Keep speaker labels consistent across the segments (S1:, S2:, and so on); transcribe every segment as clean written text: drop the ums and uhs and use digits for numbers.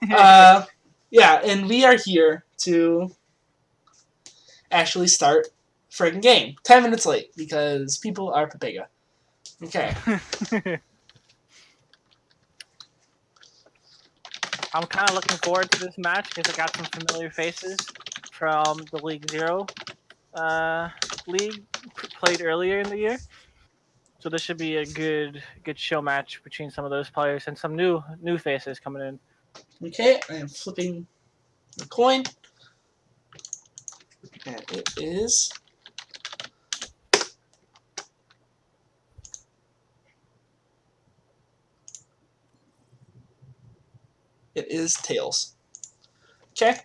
S1: Yeah, and we are here to actually start friggin' game. 10 minutes late because people are Papega. Okay.
S2: I'm kind of looking forward to this match because I got some familiar faces from the League Zero league played earlier in the year. So this should be a good show match between some of those players and some new faces coming in.
S1: Okay, I am flipping the coin. And it is... It is tails. Okay.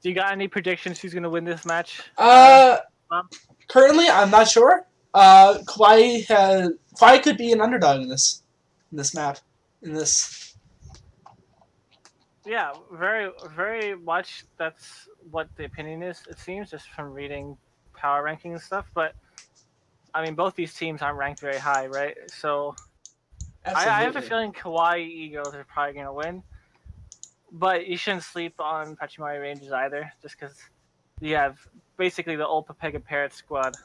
S2: Do you got any predictions who's going to win this match?
S1: Currently, I'm not sure. Kawaii could be an underdog in this map.
S2: Yeah, very much. That's what the opinion is. It seems just from reading power ranking and stuff. But I mean, both these teams aren't ranked very high, right? So I have a feeling Kawaii Eagles are probably going to win. But you shouldn't sleep on Pachimari Rangers either, just because you have basically the old Papega Parrot squad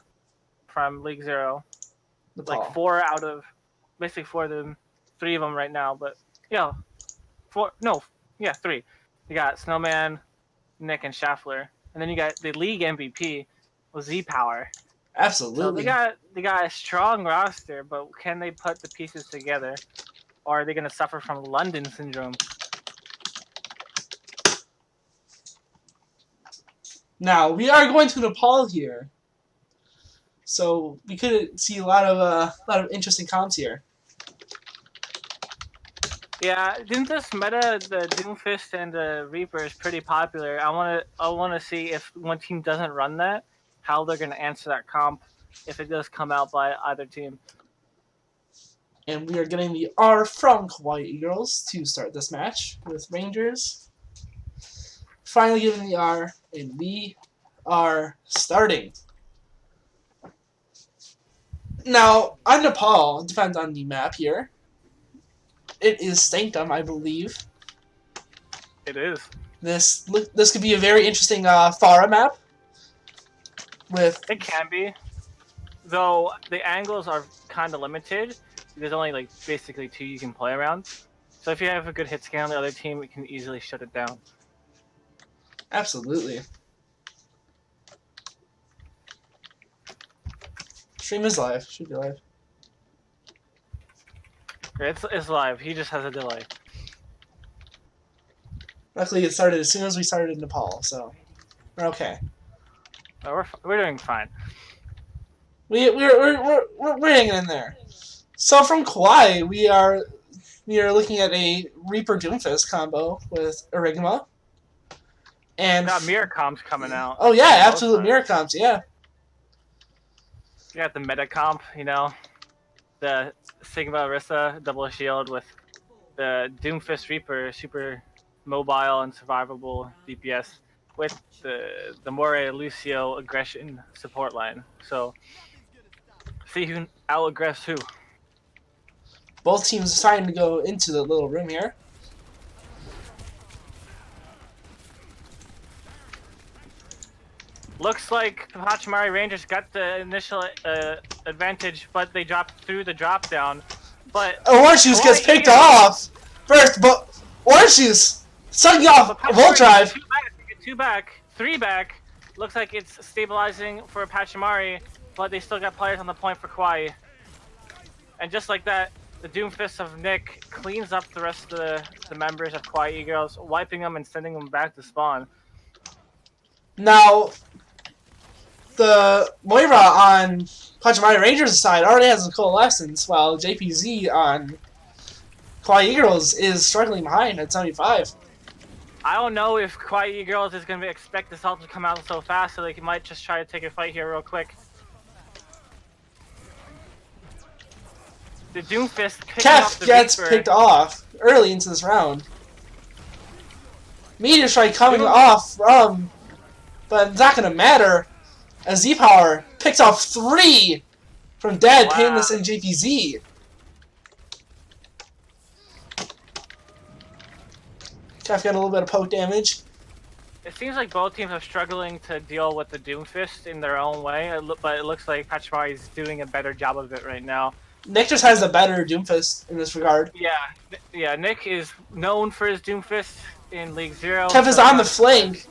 S2: from League Zero. Like 4 out of basically 4 of them, 3 of them right now. But yeah, 3. You got Snowman, Nick, and Schaffler, and then you got the league MVP with Z Power.
S1: Absolutely.
S2: So they got a strong roster, but can they put the pieces together, or are they going to suffer from London syndrome?
S1: Now we are going to Nepal here, so we could see a lot of interesting comps here.
S2: Yeah, didn't this meta the Doomfist and the Reaper is pretty popular? I wanna see if one team doesn't run that, how they're gonna answer that comp if it does come out by either team.
S1: And we are getting the R from Kawaii Girls to start this match with Rangers. Finally given the R, and we are starting. Now, on Nepal, depends on the map here. It is Sanctum, I believe.
S2: It is.
S1: This could be a very interesting Farah map.
S2: It can be, though the angles are kind of limited. There's only like basically 2 you can play around. So if you have a good hit scan on the other team, it can easily shut it down.
S1: Absolutely. Stream is live. Should be live.
S2: It's live. He just has a delay.
S1: Luckily, it started as soon as we started in Nepal, so we're okay.
S2: Oh, we're doing fine.
S1: We're hanging in there. So from Kawaii, we are looking at a Reaper Doomfist combo with Origma. And
S2: got mirror comps coming out.
S1: Oh yeah, absolute mirror comps, yeah.
S2: You got the meta comp, you know, the Sigma Orisa double shield with the Doomfist Reaper super mobile and survivable DPS with the Moray Lucio aggression support line. So see who out-aggress who.
S1: Both teams deciding to go into the little room here.
S2: Looks like the Pachimari Rangers got the initial advantage, but they dropped through the drop down. But
S1: Orange Juice gets picked off first, but Orange Juice sucking off Volt Drive.
S2: 2 back, 3 back. Looks like it's stabilizing for Pachimari, but they still got players on the point for Kawaii. And just like that, the Doomfist of Nick cleans up the rest of the members of Kawaii Girls, wiping them and sending them back to spawn.
S1: Now, the Moira on Pachimari Rangers' side already has a coalescence, while JPZ on Kawaii Girls is struggling behind at 75.
S2: I don't know if Kawaii Girls is going to expect this ult to come out so fast, so they might just try to take a fight here real quick. The Doomfist picking off the
S1: gets
S2: Reaper.
S1: Picked off early into this round. Meteor Strike coming off from, but it's not going to matter as Z-Power picks off 3 from Dead, Painless, and JPZ. Kef got a little bit of poke damage.
S2: It seems like both teams are struggling to deal with the Doomfist in their own way, but it looks like Pachimari is doing a better job of it right now.
S1: Nick just has a better Doomfist in this regard.
S2: Yeah. Nick is known for his Doomfist in League 0.
S1: Kef is on the flank.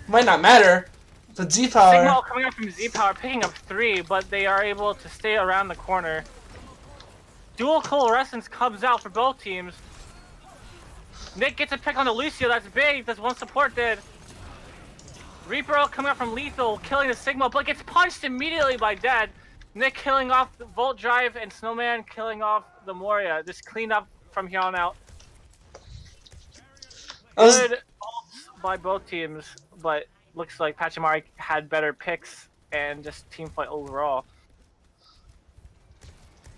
S1: Might not matter, but Z-Power...
S2: Signal coming up from Z-Power, picking up 3, but they are able to stay around the corner. Dual Coalescence comes out for both teams. Nick gets a pick on the Lucio, that's big, that's one support dead. Reaper coming up from Lethal, killing the Sigma, but gets punched immediately by Dad. Nick killing off the Volt Drive, and Snowman killing off the Moria. Just clean up from here on out. Good ults by both teams, but looks like Pachimari had better picks and just team fight overall.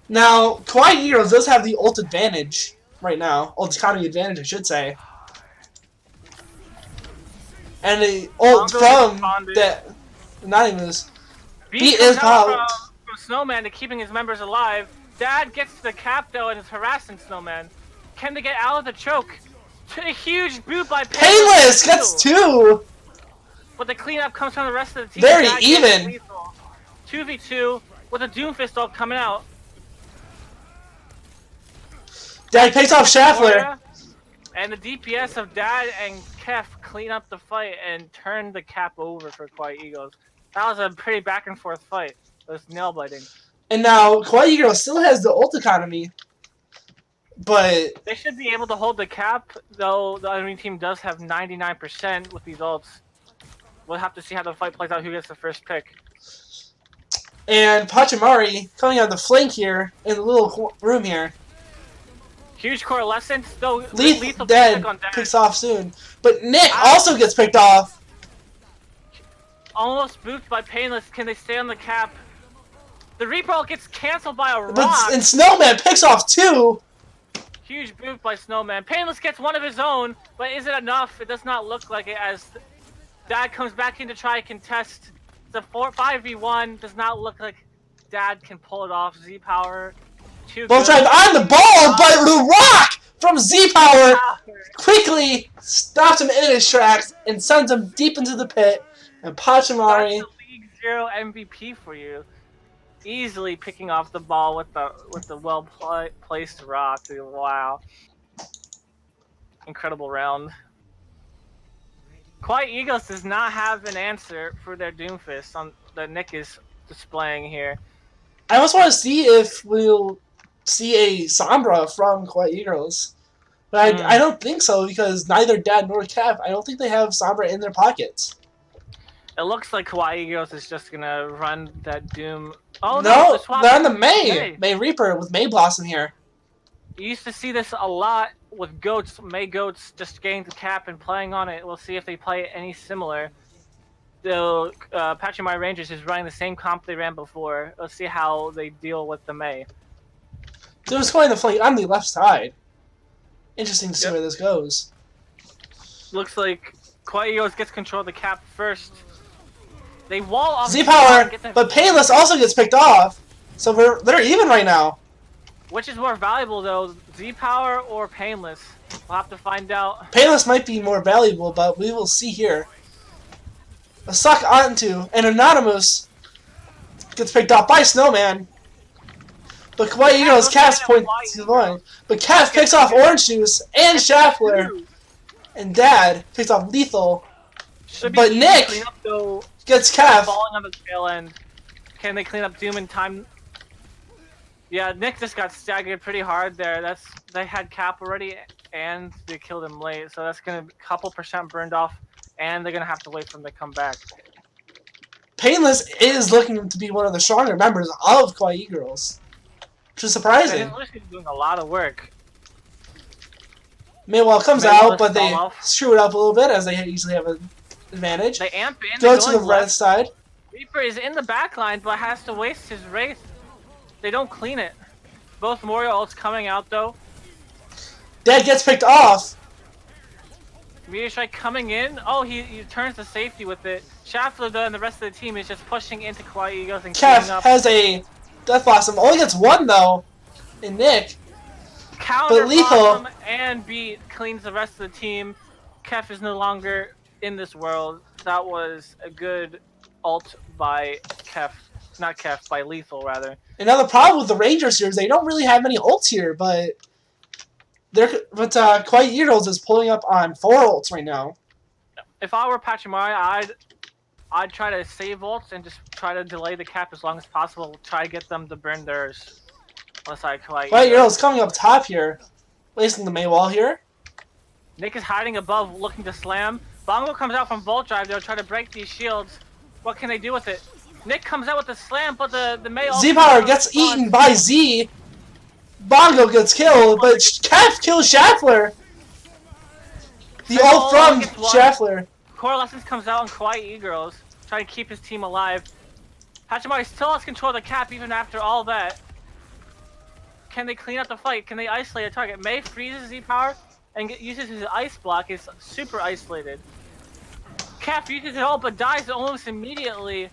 S1: Now, Kawaii Heroes does have the ult advantage right now. Ult economy advantage, I should say. And the ult from that... Not even this. Beat is popped.
S2: From Snowman to keeping his members alive. Dad gets to the cap though and is harassing Snowman. Can they get out of the choke? A huge boot by
S1: Painless gets 2!
S2: But the cleanup comes from the rest of the team.
S1: Very even.
S2: 2v2 with a Doomfist ult coming out.
S1: Dad picks off Schaffler.
S2: And the DPS of Dad and Kef clean up the fight and turn the cap over for Kawaii Eagles. That was a pretty back and forth fight. It was nail biting.
S1: And now Kawaii Eagles still has the ult economy, but
S2: they should be able to hold the cap. Though the enemy team does have 99% with these ults. We'll have to see how the fight plays out. Who gets the first pick?
S1: And Pachimari coming on the flank here in the little room here.
S2: Huge coalescence, though.
S1: Lethal dead picks off soon, but Nick also gets picked off.
S2: Almost booped by Painless. Can they stay on the cap? The Reaper gets canceled by a rock.
S1: And Snowman picks off 2.
S2: Huge boop by Snowman. Painless gets one of his own, but is it enough? It does not look like it as Dad comes back in to try to contest. It's a 5v1. Does not look like Dad can pull it off. Z-Power.
S1: Both drive on the ball, but the rock from Z-Power quickly stops him in his tracks and sends him deep into the pit. And Pachimari,
S2: that's the League 0 MVP for you, easily picking off the ball with the well placed rock. Wow, incredible round. Kawaii Eagles does not have an answer for their Doomfist on that Nick is displaying here.
S1: I almost want to see if we'll see a Sombra from Kawaii Eagles. But I don't think so, because neither Dad nor Kef, I don't think they have Sombra in their pockets.
S2: It looks like Kawaii Eagles is just going to run that Doom. Oh,
S1: no, they're on the May Reaper with May Blossom here.
S2: You used to see this a lot with Goats, May Goats just getting the cap and playing on it. We'll see if they play any similar. The Pachimari Rangers is running the same comp they ran before. Let's see how they deal with the May.
S1: They're just going to flank on the left side. Interesting to see where this goes.
S2: Looks like Kawaii Eagles gets control of the cap first. They wall off
S1: Z-Power, but Painless also gets picked off. So they're even right now.
S2: Which is more valuable though, Z-Power or Painless? We'll have to find out.
S1: Painless might be more valuable, but we will see here. A suck onto, and Anonymous gets picked off by Snowman. But Kawaii Eagles cast point to the line. But Kef picks off Orange Juice and Schaffler. And Dad picks off Lethal. But Nick gets Kef.
S2: Falling on the tail end. Can they clean up Doom in time? Yeah, Nick just got staggered pretty hard there. They had cap already, and they killed him late. So that's gonna be a couple % burned off, and they're gonna have to wait for him to come back.
S1: Painless is looking to be one of the stronger members of Kawaii Girls, which is surprising.
S2: Painless is doing a lot of work.
S1: Maywell comes out, but they screw it up a little bit, as they usually have an advantage.
S2: They amp in.
S1: Go to the right side.
S2: Reaper is in the back line, but has to waste his Wraith. They don't clean it. Both Moria ults coming out, though.
S1: Dad gets picked off.
S2: Meteor Strike coming in. Oh, he turns to safety with it. Schaffler, though, and the rest of the team is just pushing into Kawaii Eagles and cleaning up.
S1: Kef has a Death Blossom. Only gets one, though, in Nick.
S2: Counter
S1: but Lethal
S2: and Beat cleans the rest of the team. Kef is no longer in this world. That was a good ult by Kef. Not Kef, by Lethal, rather.
S1: Another problem with the Rangers here is they don't really have many ults here, but Kawaii Heroes is pulling up on 4 ults right now.
S2: If I were Pachimari, I'd try to save ults and just try to delay the cap as long as possible. Try to get them to burn theirs. Unless I
S1: Kawaii Heroes coming up top here, placing the Mei wall here.
S2: Nick is hiding above, looking to slam. Bongo comes out from Volt Drive. They'll try to break these shields. What can they do with it? Nick comes out with the slam, but the Mei
S1: Z-Power gets eaten by Z. Bongo gets killed, but Kef kills Schaffler. The ult from Schaffler.
S2: Coalescence comes out on Kawaii Girls, trying to keep his team alive. Pachimari still has control of the cap even after all that. Can they clean up the fight? Can they isolate a target? Mei freezes Z-Power and uses his ice block. Is super isolated. Cap uses it all but dies almost immediately.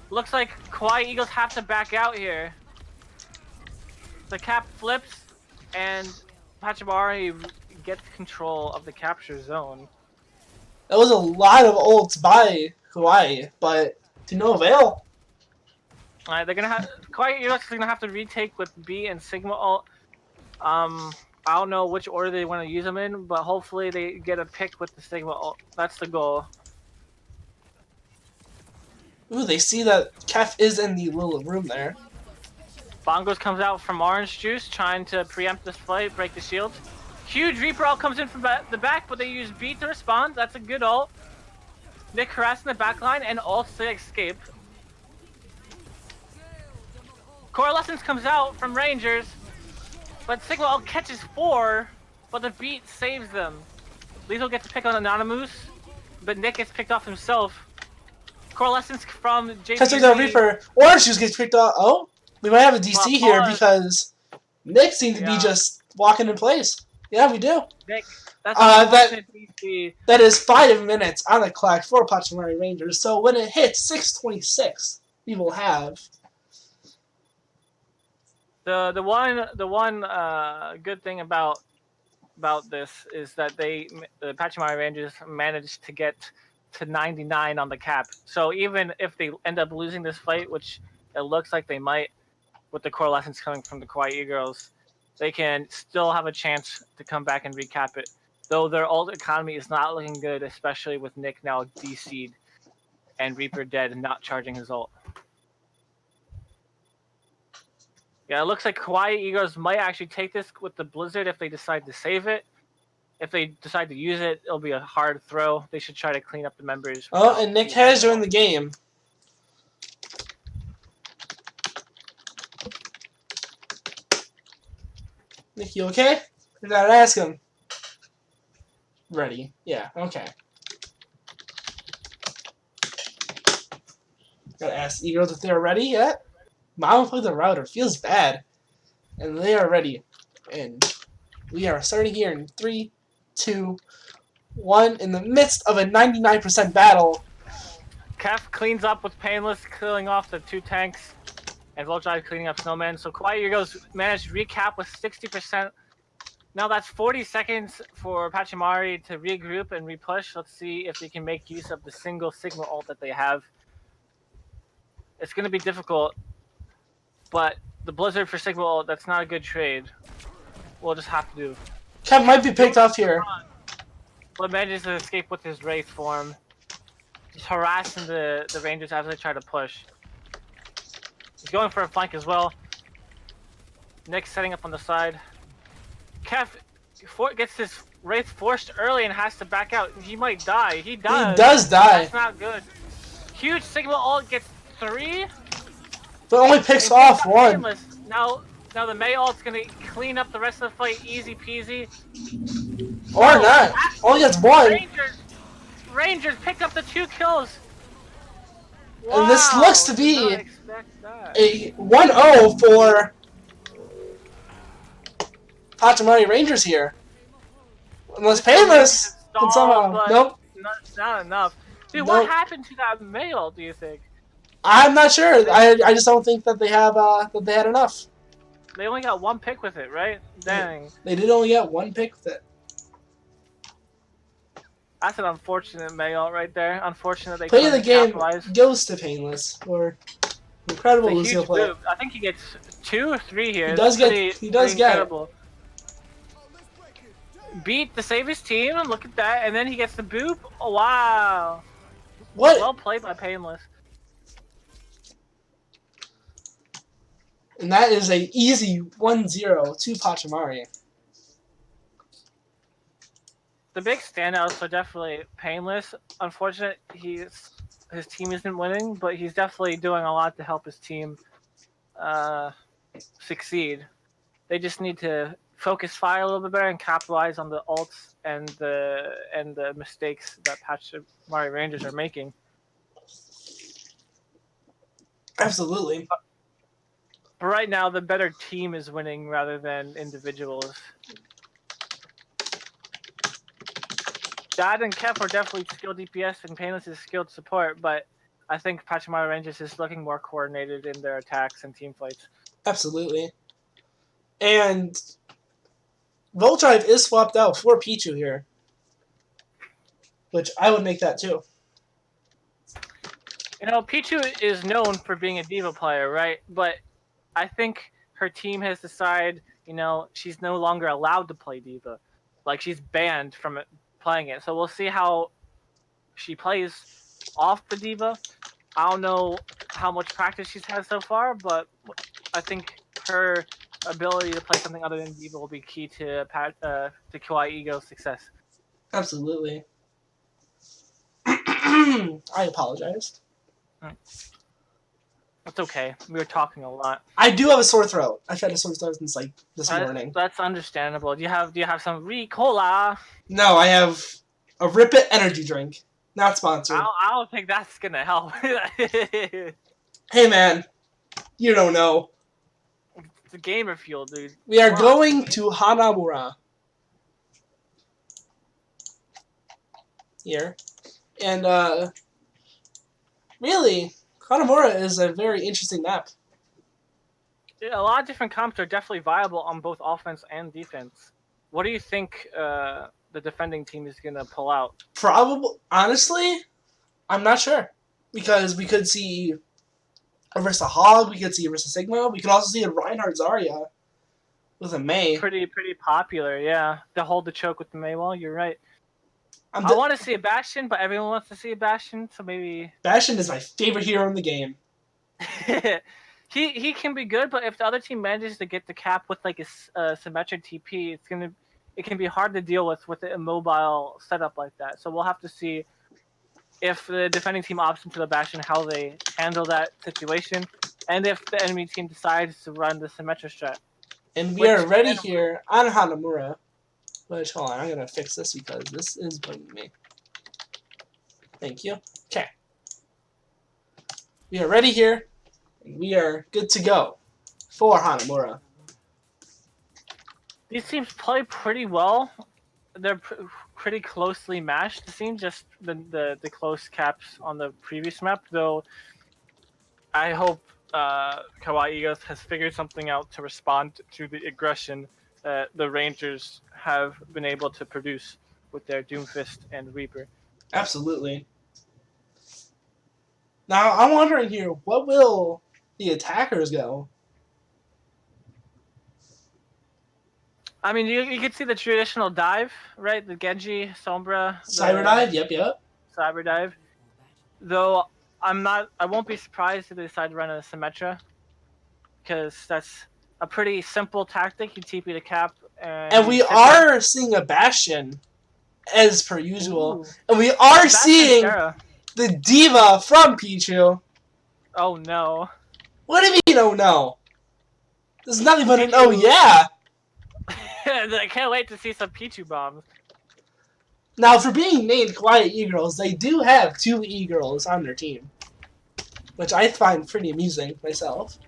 S2: Looks like Kawaii Eagles have to back out here. The cap flips and Pachimari gets control of the capture zone.
S1: That was a lot of ults by Kawaii, but to no avail.
S2: Alright, they're gonna have Kawaii Eagles are gonna have to retake with B and Sigma ult. I don't know which order they want to use them in, but hopefully they get a pick with the Sigma ult. That's the goal.
S1: Ooh, they see that Kef is in the little room there.
S2: Bongos comes out from Orange Juice, trying to preempt this fight, break the shields. Huge Reaper ult comes in from the back, but they use B to respond. That's a good ult. Nick harassing the backline and ults to escape. Coalescence comes out from Rangers, but Sigma ult catches 4, but the beat saves them. Lethal gets to pick on Anonymous, but Nick gets picked off himself. Coalescence from JP.
S1: Catching the Reaper. Orange Juice gets picked off. Oh, we might have a DC here because Nick seems to be just walking in place. Yeah, we do.
S2: Nick, that's DC.
S1: That is 5 minutes on the clock for Pachimari Rangers. So when it hits 6:26, we will have
S2: the one good thing about this is that the Pachimari Rangers managed to get to 99 on the cap. So even if they end up losing this fight, which it looks like they might, with the Coalescence coming from the Kawaii Girls, they can still have a chance to come back and recap it. Though their ult economy is not looking good, especially with Nick now DC'd and Reaper dead and not charging his ult. Yeah, it looks like Kawaii Eagles might actually take this with the Blizzard if they decide to save it. If they decide to use it, it'll be a hard throw. They should try to clean up the members.
S1: Oh, and Nick has joined the game. Nick, you okay? You gotta ask him. Ready. Yeah, okay. Gotta ask Eagles if they're ready yet. Mom played the router. Feels bad. And they are ready. And we are starting here in 3, 2, 1. In the midst of a 99% battle.
S2: Kef cleans up with Painless, killing off the 2 tanks. And Voltrai cleaning up Snowman. So Kawaii Eagles managed to recap with 60%. Now that's 40 seconds for Pachimari to regroup and repush. Let's see if they can make use of the single Sigma ult that they have. It's going to be difficult. But the Blizzard for Sigma ult, that's not a good trade. We'll just have to do.
S1: Kef might be picked off here.
S2: But manages to escape with his Wraith form. He's harassing the Rangers as they try to push. He's going for a flank as well. Nick's setting up on the side. Kef gets his Wraith forced early and has to back out. He might die. He does.
S1: He does die.
S2: That's not good. Huge Sigma ult gets 3.
S1: But only picks off 1.
S2: Now the Mei ult's gonna clean up the rest of the fight, easy peasy.
S1: Or not. Only gets 1.
S2: Rangers picked up the 2 kills.
S1: Wow, and this looks to be a 1-0 for Pachimari Rangers here. Unless Painless can somehow. Nope.
S2: Not enough. Dude,
S1: nope.
S2: What happened to that Mei ult, do you think?
S1: I'm not sure. I just don't think that they have that they had enough.
S2: They only got 1 pick with it, right? Dang.
S1: They did only get 1 pick with it.
S2: That's an unfortunate mail right there. Unfortunate they
S1: Play of the
S2: couldn't
S1: game
S2: capitalize.
S1: goes to Painless for
S2: It's a
S1: incredible Lucio
S2: huge
S1: play.
S2: boop. I think he gets 2 or 3 here.
S1: He
S2: It's
S1: does get.
S2: pretty
S1: He
S2: pretty
S1: does get it.
S2: incredible. Beat to save his team. Look at that. And then he gets the boop. Oh, wow.
S1: What?
S2: Well played by Painless.
S1: And that is a easy 1-0 to Pachimari.
S2: The big standouts are definitely Painless. Unfortunate his team isn't winning, but he's definitely doing a lot to help his team succeed. They just need to focus fire a little bit better and capitalize on the ults and the mistakes that Pachimari Rangers are making.
S1: Absolutely.
S2: But right now, the better team is winning rather than individuals. Dad and Kef are definitely skilled DPS and Painless is skilled support, but I think Pachimari Rangers is looking more coordinated in their attacks and team fights.
S1: Absolutely. And Voltrive is swapped out for Pichu here. Which I would make that too.
S2: You know, Pichu is known for being a diva player, right? But I think her team has decided, you know, she's no longer allowed to play diva. Like, she's banned from playing it. So we'll see how she plays off the diva. I don't know how much practice she's had so far, but I think her ability to play something other than diva will be key to Kawaii Ego's success.
S1: Absolutely. I apologize.
S2: It's okay. We were talking a lot.
S1: I do have a sore throat. I've had a sore throat since like this morning.
S2: That's understandable. Do you have some Ricola?
S1: No, I have a Rip It energy drink. Not sponsored.
S2: I don't think that's gonna help.
S1: Hey man, you don't know.
S2: It's a gamer fuel, dude.
S1: We are going to Hanamura. Here. And really, Hanamura is a very interesting map.
S2: A lot of different comps are definitely viable on both offense and defense. What do you think the defending team is gonna pull out?
S1: Probably, honestly, I'm not sure. Because we could see Arissa Hog, we could see Arissa Sigma, we could also see a Reinhardt Zarya with a Mei.
S2: Pretty popular, yeah. To hold the choke with the Mei wall, you're right. I want to see a Bastion, but everyone wants to see a Bastion, so maybe...
S1: Bastion is my favorite hero in the game.
S2: he can be good, but if the other team manages to get the cap with like a symmetric TP, it can be hard to deal with an immobile setup like that. So we'll have to see if the defending team opts into the Bastion, how they handle that situation, and if the enemy team decides to run the symmetric strat.
S1: And we are ready here on Hanamura. Which, hold on, I'm going to fix this because this is bugging me. Thank you. Okay. We are ready here, and we are good to go for Hanamura.
S2: These teams play pretty well. They're pretty closely matched. It seems just the close caps on the previous map, though. I hope Kawaii Eagles has figured something out to respond to the aggression that the Rangers have been able to produce with their Doomfist and Reaper.
S1: Absolutely. Now, I'm wondering here, what will the attackers go?
S2: I mean, you could see the traditional dive, right? The Genji, Sombra.
S1: Cyber dive? Yep.
S2: Cyber dive. Though, I won't be surprised if they decide to run a Symmetra, because that's a pretty simple tactic. You TP the cap,
S1: and we are seeing a Bastion, as per usual. Ooh. And we are seeing the Diva from Pichu.
S2: Oh no.
S1: What do you mean, oh no? There's nothing but an oh yeah.
S2: I can't wait to see some Pichu bombs.
S1: Now, for being named Kawaii E-Girls, they do have 2 E-Girls on their team. Which I find pretty amusing myself.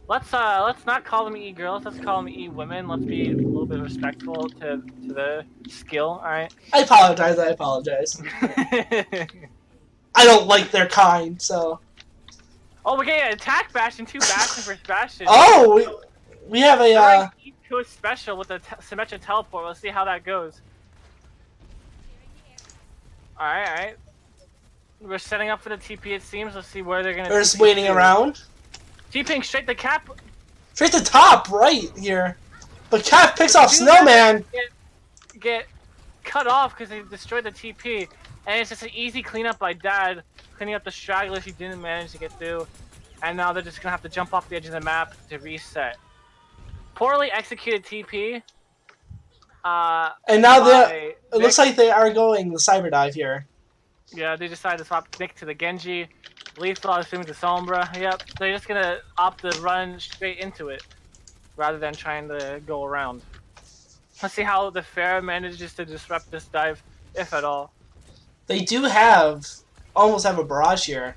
S2: Let's not call them E-girls. Let's call them E-women. Let's be a little bit respectful to the skill. All right.
S1: I apologize. I don't like their kind, so.
S2: Oh, we get an attack Bastion, 2 Bastion versus Bastion.
S1: Oh, we have a
S2: East Coast special with a symmetric teleport. Let's see how that goes. Alright, alright. We're setting up for the TP, it seems. Let's see where they're gonna
S1: They're just
S2: TP
S1: waiting
S2: to.
S1: around.
S2: TPing straight to Cap.
S1: Straight to top right here. But Cap picks off
S2: Two guys
S1: Snowman.
S2: get cut off because they destroyed the TP. And it's just an easy cleanup by Dad, cleaning up the stragglers he didn't manage to get through. And now they're just gonna have to jump off the edge of the map to reset. Poorly executed TP.
S1: And now
S2: It
S1: looks like they are going the cyber dive here.
S2: Yeah, they decided to swap Nick to the Genji. Lethal, assuming the Sombra. Yep, they're just gonna opt to run straight into it rather than trying to go around. Let's see how the Pharah manages to disrupt this dive, if at all.
S1: They do almost have a barrage here.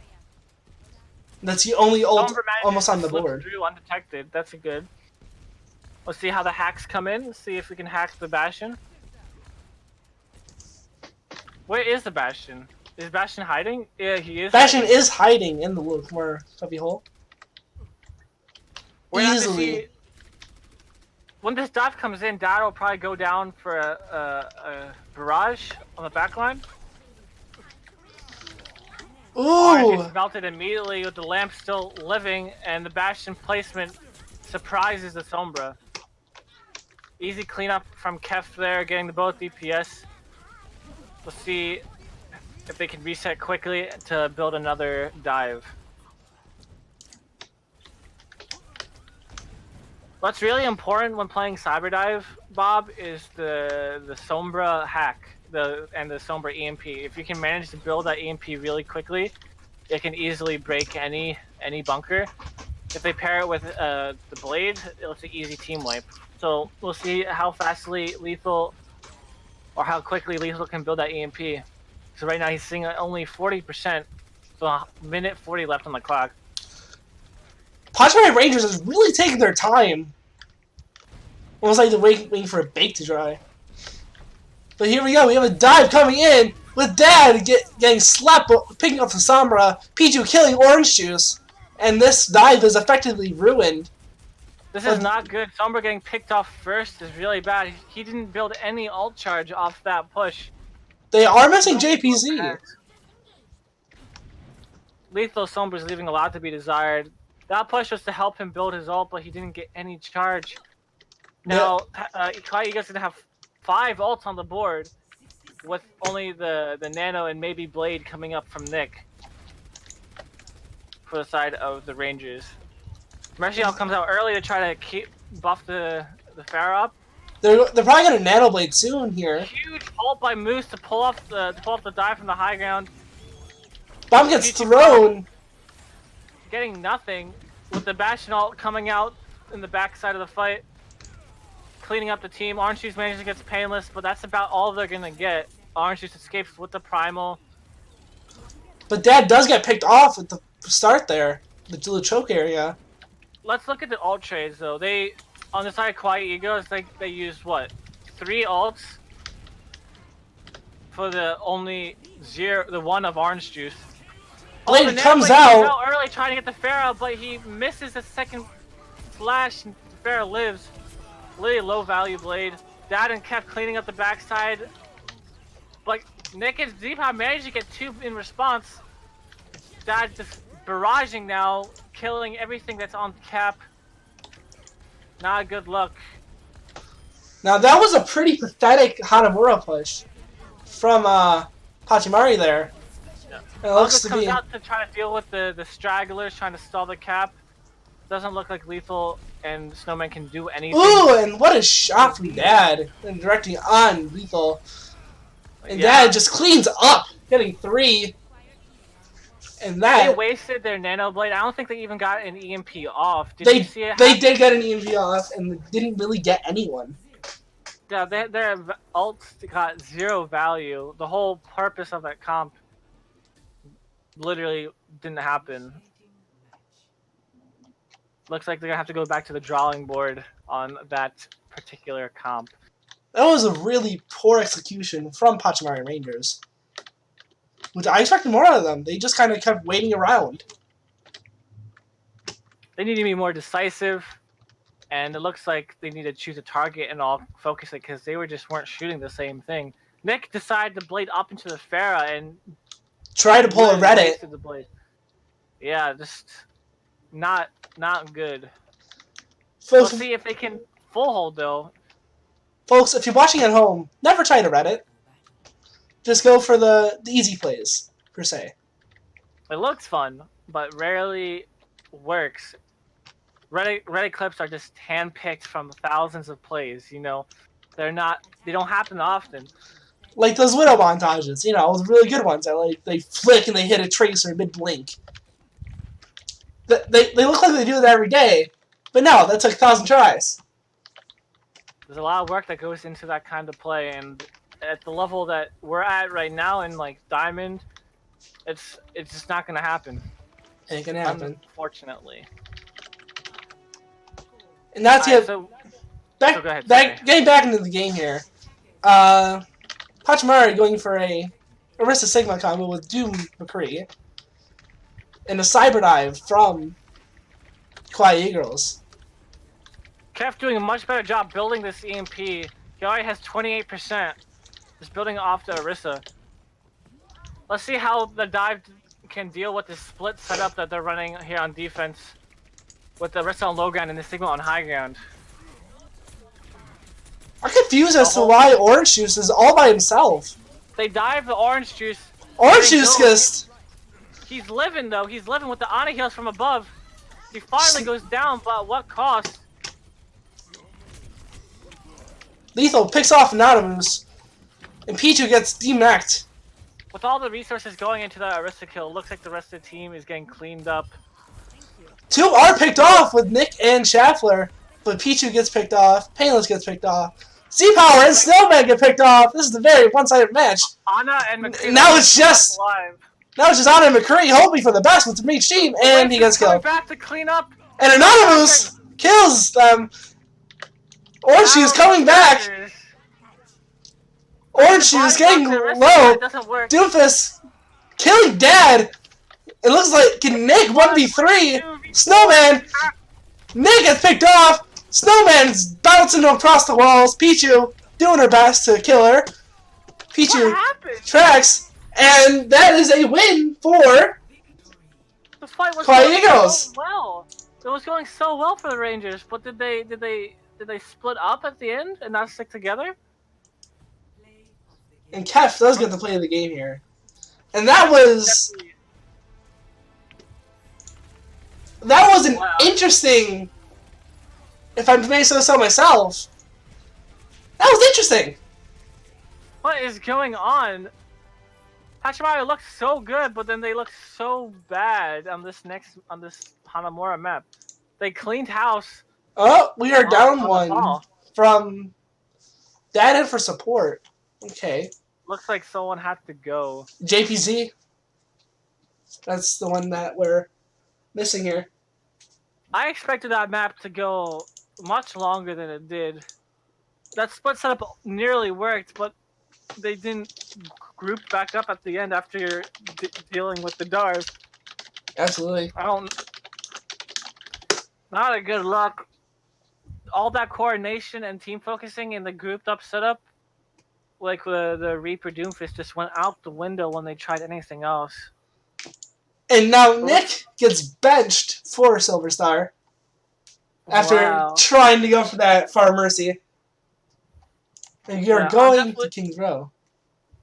S1: That's the only ult almost on the board.
S2: Through undetected. That's a good. Let's see how the hacks come in. Let's see if we can hack the Bastion. Where is the Bastion? Is Bastion hiding? Yeah, he is.
S1: Bastion is hiding in the little corner cubby hole. Easily.
S2: When this dive comes in, Dad will probably go down for a barrage on the back line.
S1: Ooh!
S2: It's melted immediately with the lamp still living, and the Bastion placement surprises the Sombra. Easy cleanup from Kef there, getting the both DPS. Let's see if they can reset quickly to build another dive. What's really important when playing Cyber Dive, Bob, is the Sombra hack and the Sombra EMP. If you can manage to build that EMP really quickly, it can easily break any bunker. If they pair it with the Blade, it's an easy team wipe. So we'll see how fastly Lethal, or how quickly Lethal can build that EMP. So right now he's seeing only 40%, so a minute 40 left on the clock.
S1: Pachimari Rangers is really taking their time. Almost like they're waiting for a bake to dry. But here we go, we have a dive coming in with Dad getting slapped, picking up the Sombra, Pichu killing Orange Juice, and this dive is effectively ruined.
S2: This is not good. Sombra getting picked off first is really bad. He didn't build any ult charge off that push.
S1: They are missing JPZ.
S2: Lethal Sombra's leaving a lot to be desired. That push was to help him build his ult, but he didn't get any charge. Now, Kawaii is going to have 5 ults on the board, with only the Nano and maybe Blade coming up from Nick for the side of the Rangers. Martial comes out early to try to buff the Pharah up.
S1: They're probably going to Nano Blade soon here.
S2: Huge ult by Moose to pull off the dive from the high ground.
S1: Bomb gets thrown.
S2: Getting nothing, with the Bastion ult coming out in the backside of the fight. Cleaning up the team. Orange Juice manages to get painless, but that's about all they're gonna get. Orange Juice escapes with the primal.
S1: But Dad does get picked off at the start there, the little choke area.
S2: Let's look at the ult trades though. They, on the side of Kawaii Egos, they use what? 3 ults for the one of Orange Juice.
S1: Blade comes out
S2: early trying to get the Pharah, but he misses the second flash and the Pharah lives. Really low value Blade. Dad and kept cleaning up the backside. But Nick and Zeepa managed to get 2 in response. Dad just barraging now, killing everything that's on Cap. Not good luck.
S1: Now that was a pretty pathetic Hanamura push from Pachimari there.
S2: Yeah.
S1: It looks to
S2: comes
S1: be
S2: out to try to deal with the stragglers, trying to stall the Cap. Doesn't look like Lethal and Snowman can do anything.
S1: Ooh, and what a shot from Dad, and directing on Lethal. And Dad just cleans up, getting 3. And that
S2: they wasted their Nano Blade. I don't think they even got an EMP off.
S1: Did you see it? They did get an EMP off, and didn't really get anyone.
S2: Yeah, their ults got 0 value. The whole purpose of that comp literally didn't happen. Looks like they're gonna have to go back to the drawing board on that particular comp.
S1: That was a really poor execution from Pachimari Rangers. Which I expected more out of them. They just kind of kept waiting around.
S2: They need to be more decisive, and it looks like they need to choose a target and all focus it because they weren't shooting the same thing. Nick decided to blade up into the Pharah and
S1: Try to pull a
S2: really
S1: Reddit.
S2: wasted the blade. Yeah, just not good. We'll
S1: Folks,
S2: see if they can full hold though.
S1: folks, if you're watching at home, never try to Reddit. Just go for the easy plays, per se.
S2: It looks fun, but rarely works. Reddit clips are just handpicked from thousands of plays. You know, they don't happen often.
S1: Like those Widow montages, those really good ones. They flick and they hit a tracer mid-blink. They look like they do that every day, but no, that took 1,000 tries.
S2: There's a lot of work that goes into that kind of play, and at the level that we're at right now in like Diamond, it's just not gonna happen.
S1: Ain't gonna happen.
S2: Unfortunately.
S1: And that's it.
S2: So go ahead,
S1: Getting back into the game here. Pachimari going for a Arista Sigma combo with Doom McCree. And a Cyber Dive from Kawaii Girls.
S2: Kef doing a much better job building this EMP. He already has 28%. Just building off the Arisa. Let's see how the dive can deal with the split setup that they're running here on defense. With the Arisa on low ground and the Sigma on high ground.
S1: I'm confused as to why Orange Juice is all by himself.
S2: They dive the Orange Juice.
S1: Orange Juice just...
S2: He's living though. He's living with the Ana heals from above. He finally goes down, but at what cost?
S1: Lethal picks off Anonymous. And Pichu gets demeched.
S2: With all the resources going into the Arista kill, looks like the rest of the team is getting cleaned up.
S1: Two are picked off with Nick and Schaffler. But Pichu gets picked off. Painless gets picked off. Z-Power and Snowman get picked off. This is a very one-sided match.
S2: Ana and McCree.
S1: Now it's just Ana and McCree hoping for the best with each team, and he gets killed.
S2: Back to clean up.
S1: And Anonymous kills them. Orange Shoes coming back. Orange Shoes getting low. Doofus killing Dad. It looks like Nick 1v3. Snowman. Nick gets picked off. Snowman's bouncing across the walls. Pichu doing her best to kill her. Pichu tracks, and that is a win for
S2: the fight was
S1: Kawaii Girls.
S2: So well. It was going so well for the Rangers, but did they split up at the end and not stick together?
S1: And Kef does get to play the game here, and that was an interesting. If I may say so myself, that was interesting.
S2: What is going on? Pachimari looks so good, but then they look so bad on this Hanamura map. They cleaned house.
S1: Oh, we are down one from Dad and for support. Okay.
S2: Looks like someone had to go.
S1: JPZ. That's the one that we're missing here.
S2: I expected that map to go much longer than it did. That split setup nearly worked, but they didn't group back up at the end after dealing with the Darv.
S1: Absolutely.
S2: Not a good luck. All that coordination and team focusing in the grouped up setup, like the Reaper Doomfist, just went out the window when they tried anything else. And
S1: now Nick gets benched for Silver Star after trying to go for that Far Mercy. And you're going to King's Row.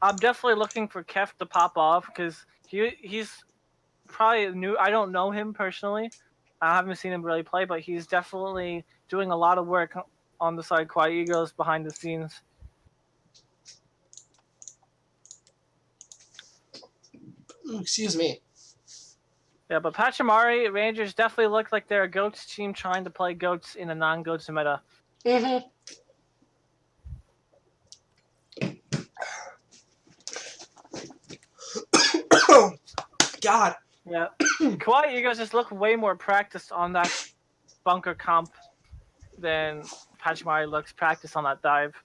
S2: I'm definitely looking for Kef to pop off because he's probably new. I don't know him personally. I haven't seen him really play, but he's definitely doing a lot of work on the side Kawaii Girls behind the scenes.
S1: Excuse me.
S2: Yeah, but Pachimari Rangers definitely look like they're a GOATS team trying to play GOATS in a non-GOATS meta.
S1: Mm-hmm. God.
S2: Yeah. Kawaii Eagles just look way more practiced on that bunker comp than Pachimari looks practiced on that dive.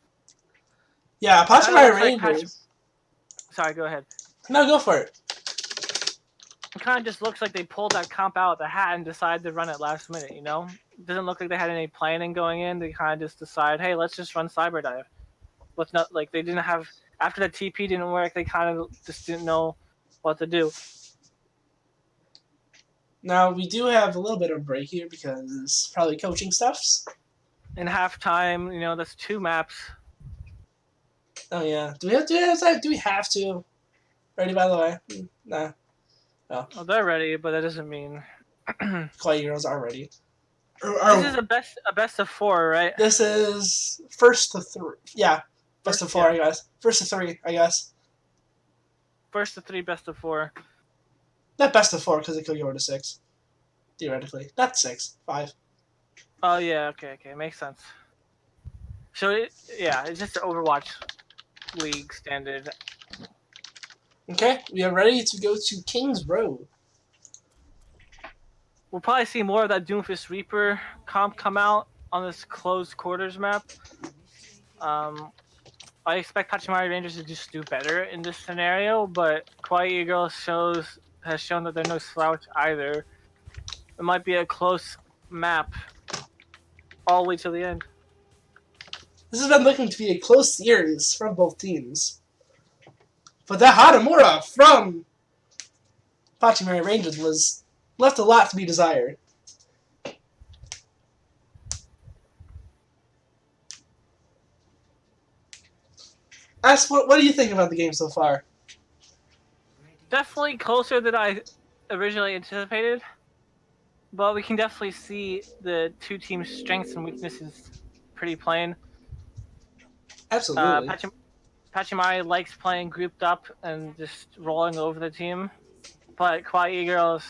S1: Yeah, Pachimari Rangers.
S2: Sorry, go ahead.
S1: No, go for it.
S2: It kind of just looks like they pulled that comp out of the hat and decided to run it last minute, you know? It doesn't look like they had any planning going in. They kind of just decide, hey, let's just run Cyber Dive. Let's not, like, they didn't have after the TP didn't work, they kind of just didn't know what to do.
S1: Now, we do have a little bit of a break here because probably coaching stuffs.
S2: In halftime, that's 2 maps.
S1: Oh, yeah. Do we have to? Ready, by the way? Nah. No.
S2: Well, they're ready, but that doesn't mean...
S1: Kawaii girls are ready.
S2: This is a best of 4, right?
S1: This is first to 3. Yeah. Best of 4, I guess. First to 3, I guess.
S2: First to 3, best of 4.
S1: Not best of 4, because it could go to 6. Theoretically. Not 6. 5.
S2: Oh, yeah, okay, makes sense. So, it's just an Overwatch League standard.
S1: Okay, we are ready to go to King's Road.
S2: We'll probably see more of that Doomfist Reaper comp come out on this closed quarters map. I expect Pachimari Rangers to just do better in this scenario, but Kawaii Girls has shown that they're no slouch either. It might be a close map all the way to the end.
S1: This has been looking to be a close series from both teams. But that Hadamura from Pachimari Rangers was left a lot to be desired. What do you think about the game so far?
S2: Definitely closer than I originally anticipated, but we can definitely see the 2 teams' strengths and weaknesses pretty plain.
S1: Absolutely.
S2: Pachimari likes playing grouped up and just rolling over the team, but Kawaii Girls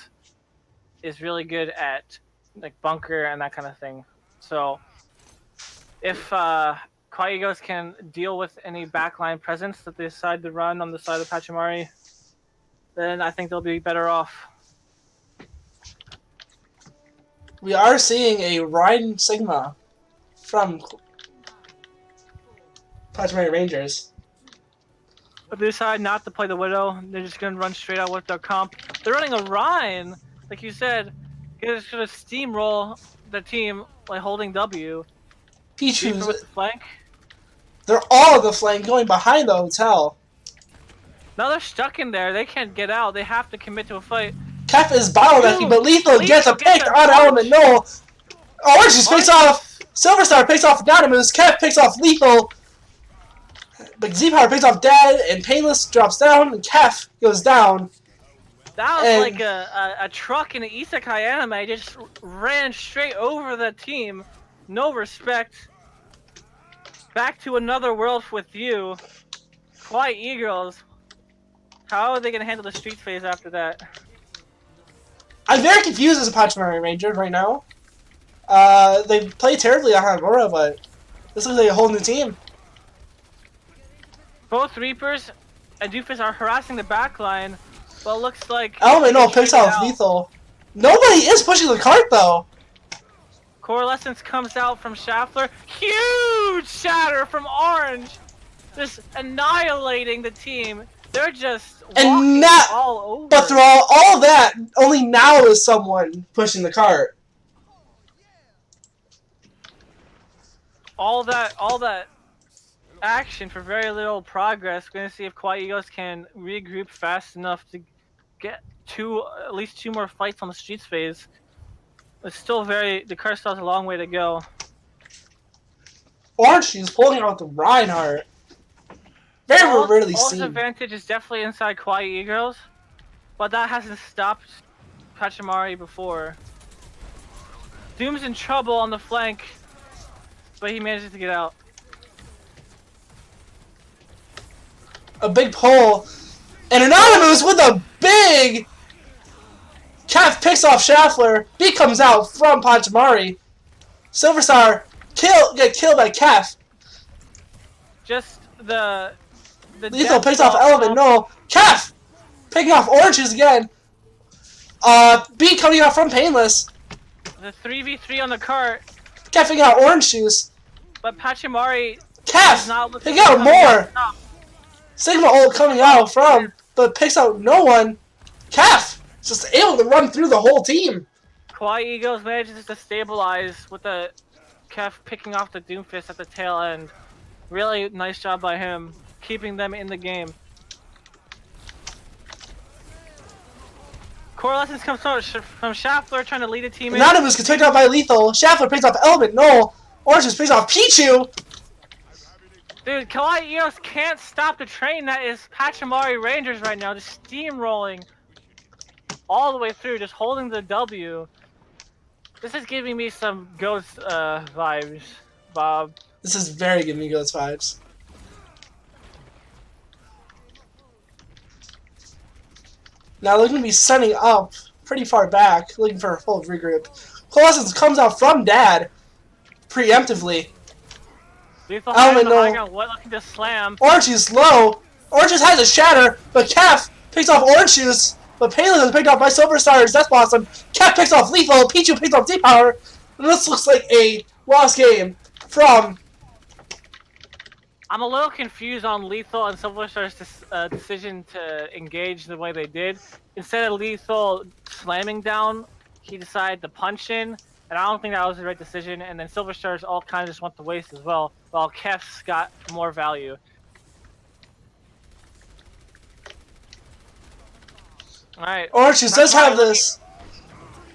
S2: is really good at like bunker and that kind of thing. So if Kawaii Girls can deal with any backline presence that they decide to run on the side of Pachimari, then I think they'll be better off.
S1: We are seeing a Ryan Sigma from Pachimari Rangers.
S2: But they decide not to play the Widow. They're just going to run straight out with their comp. They're running a Ryan, like you said. They're just going to steamroll the team like holding W.
S1: Pichu's
S2: with the flank.
S1: They're all on the flank going behind the hotel.
S2: Now they're stuck in there. They can't get out. They have to commit to a fight.
S1: Kef is bottlenecking, but Lethal gets a pick on Element Null. Orange just picks off. Silverstar picks off Anonymous. Kef picks off Lethal. But Z-Power picks off Dad, and Painless drops down, and Kef goes down.
S2: That was like a truck in an isekai anime. Just ran straight over the team. No respect. Back to another world with you. Kawaii Girls. How are they going to handle the street phase after that?
S1: I'm very confused as a Pachimari Ranger right now. They play terribly on Hanamura, but this looks like a whole new team.
S2: Both Reapers and Doofus are harassing the backline, but it looks like...
S1: Element Null picks off Lethal. Nobody is pushing the cart, though.
S2: Coalescence comes out from Schaffler. Huge shatter from Orange! Just annihilating the team. They're just walking all over.
S1: But through all that, only now is someone pushing the cart.
S2: All that action for very little progress. We're gonna see if Kawaii Girls can regroup fast enough to get at least 2 more fights on the streets phase. It's still the cart still has a long way to go.
S1: Orange is pulling out the Reinhardt. Very rarely seen.
S2: All advantage is definitely inside Kawaii Girls, but that hasn't stopped Pachimari before. Doom's in trouble on the flank, but he manages to get out.
S1: A big pull, and Anonymous with a big... Kef picks off Schaffler. B comes out from Pachimari. Silverstar get killed by Kef.
S2: Just the
S1: Lethal picks off Element Null. Kef picking off Oranges again. B coming out from Painless.
S2: The 3v3 on the cart.
S1: Kef picking out Orange Shoes.
S2: But Pachimari...
S1: Kef picking out more. Sigma ult coming out from, but picks out no one. Kef just able to run through the whole team.
S2: Kawaii Girls manages to stabilize with the Kef picking off the Doomfist at the tail end. Really nice job by him. keeping them in the game. Core lessons comes from Schaffler trying to lead a team in.
S1: Anonymous gets picked up by Lethal. Schaffler picks off Element. No. Orange picks off Pichu.
S2: Dude, Kawaii Eos can't stop the train that is Pachimari Rangers right now, just steamrolling all the way through, just holding the W. This is giving me some Ghost vibes, Bob.
S1: This is very giving me Ghost vibes. Now they're going to be setting up pretty far back, looking for a full regroup. Colossus comes out from Dad, preemptively.
S2: Lethal looking to slam.
S1: Orange is low. Orange has a shatter, but Kef picks off Orange Juice. But Palin is picked off by Silver Star's Death Blossom. Kef picks off Lethal. Pichu picks off D-Power. And this looks like a lost game from...
S2: I'm a little confused on Lethal and Silver Star's decision to engage the way they did. Instead of Lethal slamming down, he decided to punch in. And I don't think that was the right decision. And then Silver Stars all kind of just went to waste as well, while Kef's got more value. Alright.
S1: Orange Juice does have this.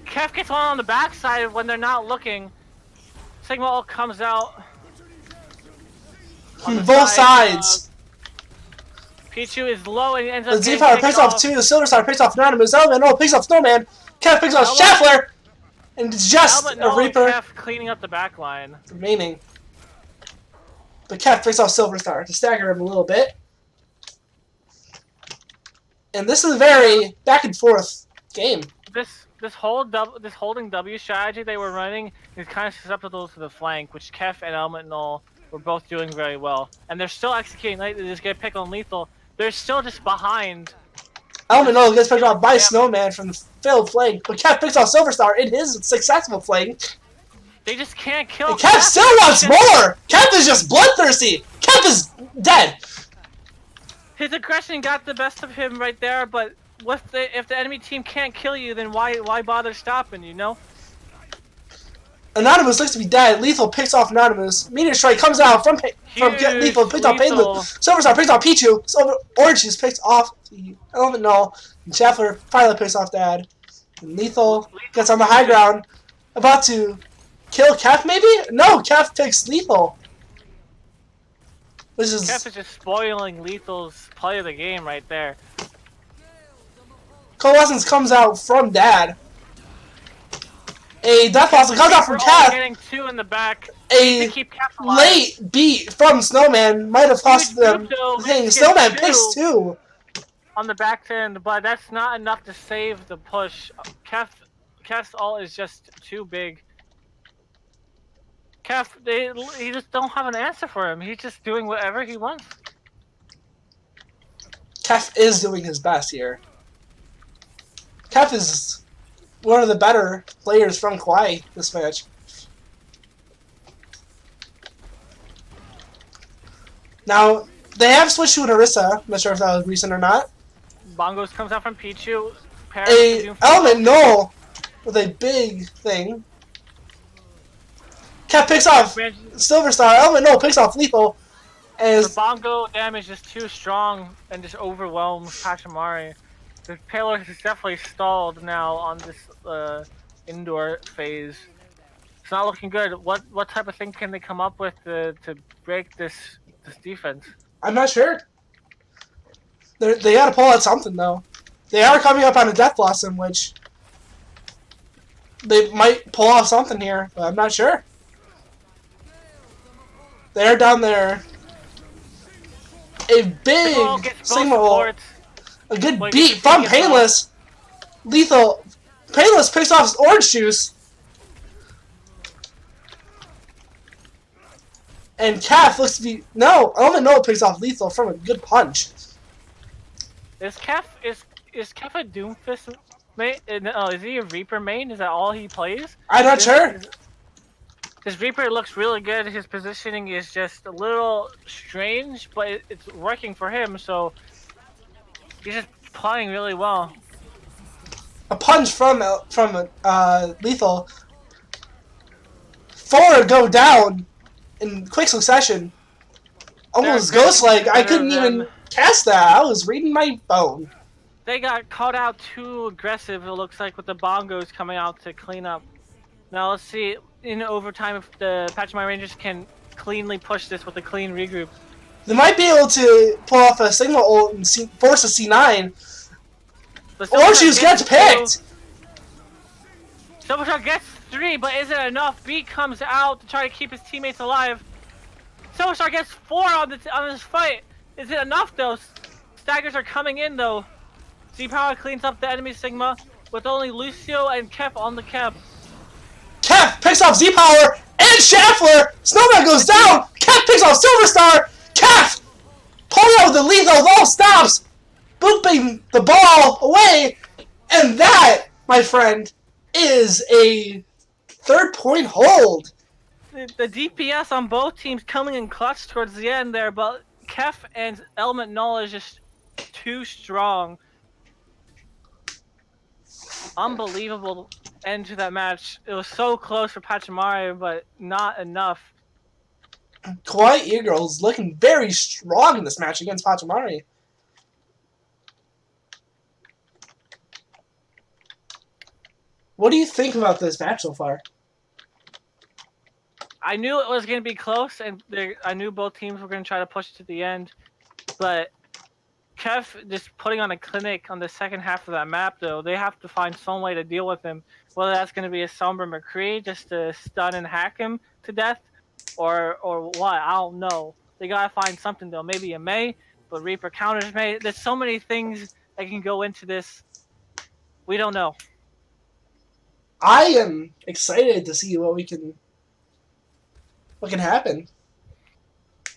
S2: Kef gets one on the backside when they're not looking. Sigma all comes out.
S1: From both sides.
S2: Pichu is low and he ends up
S1: The Z-Power picks off 2. Silver Star picks off Anonymous. Element picks off Snowman. Kef picks off Schaffler. And it's just a Reaper.
S2: Kef cleaning up the back line.
S1: Remaining. But Kef picks off Silver Star to stagger him a little bit. And this is a very back and forth game.
S2: This holding W strategy they were running is kind of susceptible to the flank, which Kef and Element Null were both doing very well. And they're still executing. They just get picked on Lethal. They're still just behind.
S1: Element Null gets picked off by Snowman from the failed flank, but Kef picks off Silver Star in his successful flank.
S2: They just can't kill.
S1: And Kef still wants more. Kef is just bloodthirsty. Kef is dead.
S2: His aggression got the best of him right there, but if the enemy team can't kill you, then why bother stopping, you know?
S1: Anonymous looks to be dead. Lethal picks off Anonymous. Meteor Strike comes out from Lethal, picks off Payload. Silver Star picks off Pichu. Orange Juice picks off the Element Null. And Schaffler finally picks off Dad. And Lethal gets on the high ground. About to kill Kef, maybe? No, Kef picks Lethal.
S2: Kef is just spoiling Lethal's play of the game right there.
S1: Coalescence comes out from Dad. A Death Blossom comes out from Kef.
S2: Getting 2 in the back.
S1: A late beat from Snowman might have cost them the thing. Snowman picks 2.
S2: On the back end, but that's not enough to save the push. Kef's ult is just too big. Kef, he just don't have an answer for him. He's just doing whatever he wants.
S1: Kef is doing his best here. Kef is one of the better players from Kawaii this match. Now, they have switched to an Orisa. I'm not sure if that was recent or not.
S2: Bongos comes out from Pichu.
S1: A Element Null with a big thing. Kef picks off Silver Star. Element Null picks off Lethal.
S2: The bongo damage is too strong and just overwhelms Pachimari. The payload is definitely stalled now on this indoor phase. It's not looking good. What type of thing can they come up with to break this defense?
S1: I'm not sure. They gotta pull out something though. They are coming up on a Death Blossom, which they might pull off something here, but I'm not sure. They're down there. A big signal. A good beat from Painless. Lethal. Painless picks off Orange Juice. And Kef looks to be... No, Element Null picks off Lethal from a good punch.
S2: Is Kef a Doomfist main? No, is he a Reaper main? Is that all he plays?
S1: I'm not sure.
S2: His Reaper looks really good. His positioning is just a little strange, but it's working for him, so he's just playing really well.
S1: A punch from Lethal. 4 go down in quick succession. Almost
S2: aggressive
S1: ghost like. I
S2: better
S1: couldn't
S2: than-
S1: even cast that. I was reading my phone.
S2: They got caught out too aggressive, it looks like, with the bongos coming out to clean up. Now let's see in overtime if the Pachimari Rangers can cleanly push this with a clean regroup.
S1: They might be able to pull off a Sigma ult and force a C9. Or she just gets picked!
S2: Silverstar gets 3, but is it enough? B comes out to try to keep his teammates alive. Silverstar gets 4 on this fight. Is it enough though? Staggers are coming in though. Z-Power cleans up the enemy Sigma with only Lucio and Kef on the Kef.
S1: Kef picks off Z-Power and Schaffler! Snowman goes down! Kef picks off Silverstar! Kef! Pulling out with the lethal of all stops! Booping the ball away! And that, my friend, is a 3rd-point hold!
S2: The DPS on both teams coming in clutch towards the end there, but Kef and Element Null is just too strong. Unbelievable end to that match. It was so close for Pachimari, but not enough.
S1: Kawaii E-Girls looking very strong in this match against Pachimari. What do you think about this match so far?
S2: I knew it was going to be close, and I knew both teams were going to try to push to the end, but Kef just putting on a clinic on the second half of that map, though. They have to find some way to deal with him, whether that's going to be a Sombra McCree just to stun and hack him to death, or what, I don't know. They got to find something, though. Maybe a Mei, but Reaper counters Mei. There's so many things that can go into this. We don't know.
S1: I am excited to see what can happen.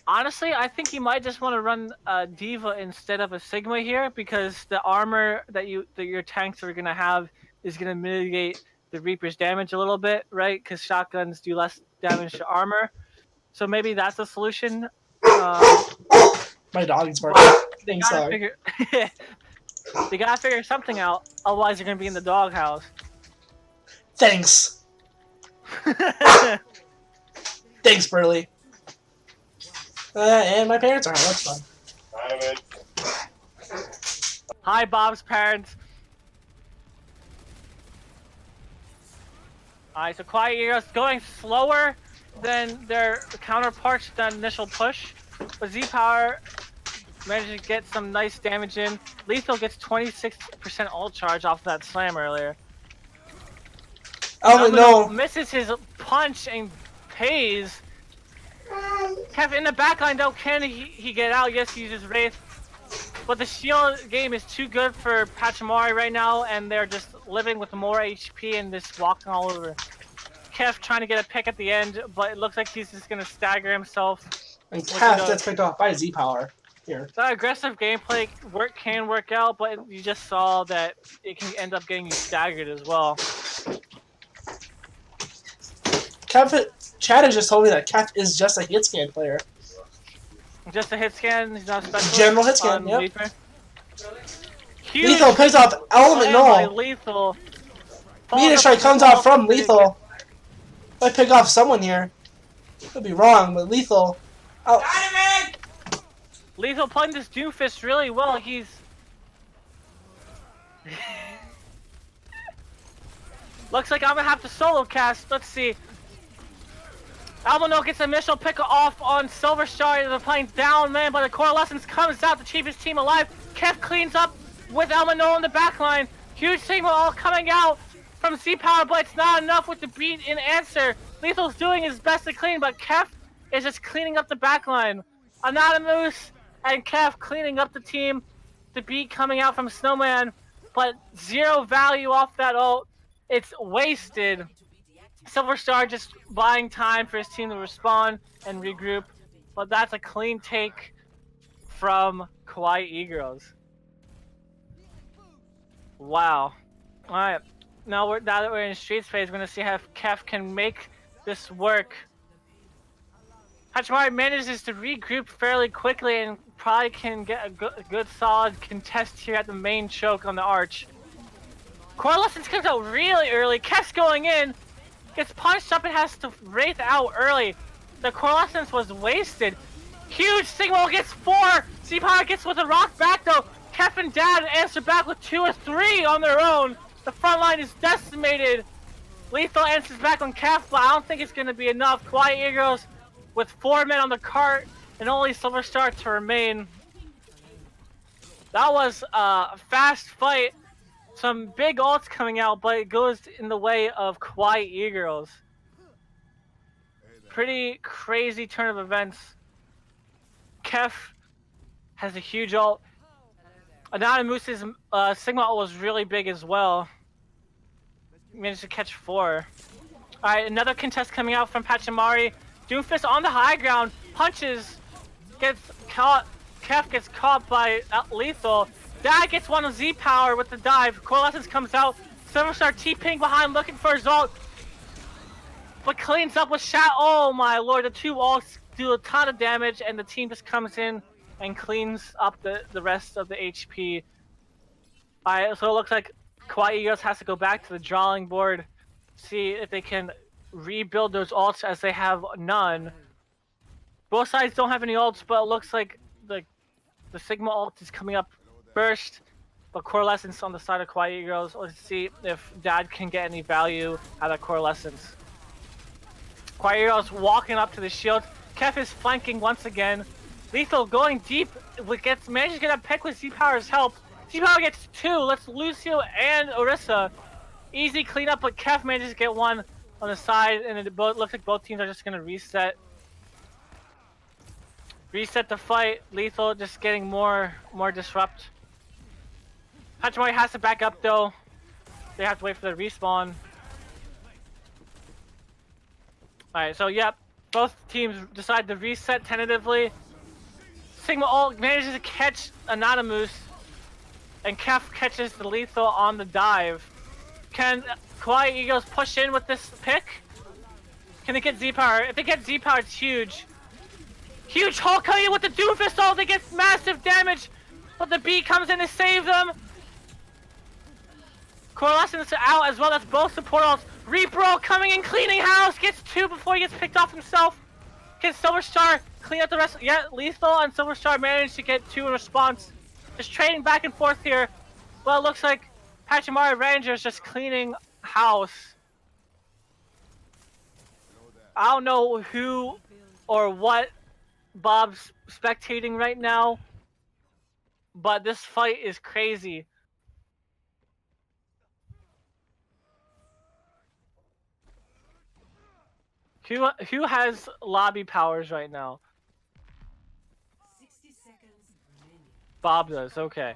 S2: Honestly, I think you might just want to run a Diva instead of a Sigma here, because the armor that your tanks are gonna have is gonna mitigate the Reaper's damage a little bit, right? Because shotguns do less damage to armor, so maybe that's a solution.
S1: My dog is barking.
S2: They gotta figure something out, otherwise they're gonna be in the doghouse.
S1: Thanks. Thanks, Burley. And my parents are home. That's fun.
S2: Hi, Bob's parents. Alright, so Kawaii Heroes going slower than their counterparts to that initial push, but Z-Power managed to get some nice damage in. Lethal gets 26% ult charge off that slam earlier.
S1: Oh no!
S2: Misses his punch and pays. Kef in the backline though, can he get out? Yes, he uses Wraith. But the shield game is too good for Pachimari right now, and they're just living with more HP and just walking all over. Kef trying to get a pick at the end, but it looks like he's just going to stagger himself.
S1: And Kef gets picked off by Z-Power here.
S2: That aggressive gameplay can work out, but you just saw that it can end up getting you staggered as well.
S1: Chad has just told me that Kef is just a hit scan player.
S2: Just a hit scan, he's not special.
S1: General hit scan, yep.
S2: Huge
S1: Lethal picks off Element Null.
S2: Lethal.
S1: Meteor Strike comes out from Lethal. Might pick off someone here. Could be wrong, but Lethal. Oh.
S2: Lethal playing this Doomfist really well. He's looks like I'm gonna have to solo cast. Let's see. Albano gets initial pick off on Silverstar. They're playing down man, but the Coalescence comes out, the cheapest team alive. Kef cleans up with Albano in the backline. Huge signal all coming out from Z-Power, but it's not enough with the beat in answer. Lethal's doing his best to clean, but Kef is just cleaning up the backline. Anonymous and Kef cleaning up the team. The beat coming out from Snowman, but zero value off that ult. It's wasted. Silverstar just buying time for his team to respond and regroup, but that's a clean take from Kawaii E-Girls. Wow. Alright, now that we're in Streets phase, we're going to see how Kef can make this work. Pachimari manages to regroup fairly quickly and probably can get a good solid contest here at the main choke on the arch. Coalescence comes out really early, Kef's going in, gets punched up and has to Wraith out early. The Coalescence was wasted. Huge Sigma gets 4. Z-Power gets with a rock back though. Kef and Dad answer back with 2 or 3 on their own. The front line is decimated. Lethal answers back on Kef, but I don't think it's going to be enough. Kawaii Girls with 4 men on the cart and only Silver Star to remain. That was a fast fight. Some big ults coming out, but it goes in the way of Kawaii Girls. Pretty crazy turn of events. Kef has a huge ult. Anonymous' Sigma ult was really big as well. Managed to catch 4. Alright, another contest coming out from Pachimari. Doomfist on the high ground, punches, gets caught. Kef gets caught by Lethal. Dad gets one of Z-Power with the dive. Coalescence comes out. Silverstar T-Ping behind looking for his ult. But cleans up with Shat. Oh my lord, the 2 ults do a ton of damage and the team just comes in and cleans up the rest of the HP. Alright, so it looks like Kawaii Girls has to go back to the drawing board. See if they can rebuild those ults as they have none. Both sides don't have any ults, but it looks like the Sigma ult is coming up first. But Coalescence on the side of Kawaii Girls. Let's see if Dad can get any value out of Coalescence. Kawaii Girls walking up to the shield. Kef is flanking once again. Lethal going deep. Manages to get a pick with Z-Power's help. Z-Power gets 2. Let's Lucio and Orisa. Easy cleanup, but Kef manages to get 1 on the side, and it looks like both teams are just gonna reset. Reset the fight. Lethal just getting more disrupt. Pachimari has to back up though. They have to wait for the respawn. Alright, so yep. Both teams decide to reset tentatively. Sigma ult manages to catch Anonymous. And Kef catches the Lethal on the dive. Can Kawaii Eagles push in with this pick? Can they get Z-Power? If they get Z-Power, it's huge. Huge hole coming in with the Doomfist ult. They get massive damage. But the B comes in to save them. Coalescence out as well. That's both support ults. Repro coming in, cleaning house. Gets 2 before he gets picked off himself. Can Silver Star clean up the rest? Yeah, Lethal and Silver Star managed to get 2 in response. Just trading back and forth here. Well, it looks like Pachimari Rangers just cleaning house. I don't know who or what Bob's spectating right now, but this fight is crazy. Who has lobby powers right now?
S3: 60 seconds remaining.
S2: Bob does, okay.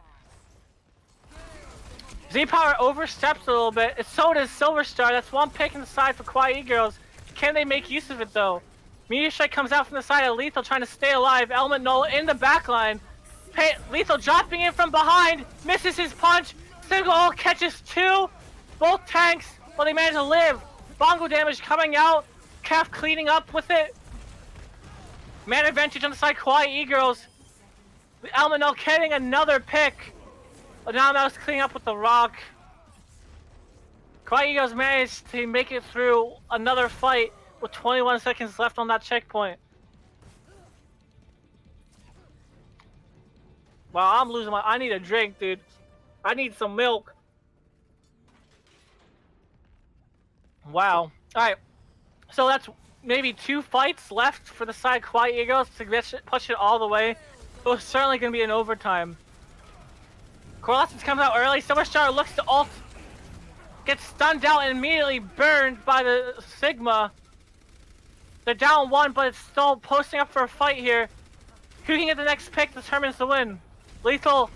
S2: Z-Power oversteps a little bit, and so does Silver Star. That's 1 pick in the side for Kawaii Girls. Can they make use of it though? Meteor Strike comes out from the side of Lethal trying to stay alive. Element Null in the backline. Lethal dropping in from behind, misses his punch. Single ult catches 2. Both tanks, but they manage to live. Bongo damage coming out. Kef cleaning up with it. Man advantage on the side, Kawaii Girls. Element Null getting another pick. But now that was cleaning up with the rock. Kawaii Girls managed to make it through another fight with 21 seconds left on that checkpoint. Wow, I'm losing I need a drink, dude. I need some milk. Wow. Alright. So that's maybe 2 fights left for the side Kawaii Girls to push it all the way. It was certainly going to be an overtime. Coalescence comes out early. Silver Star looks to ult. Gets stunned out and immediately burned by the Sigma. They're down 1, but it's still posting up for a fight here. Who can get the next pick determines the win. Lethal.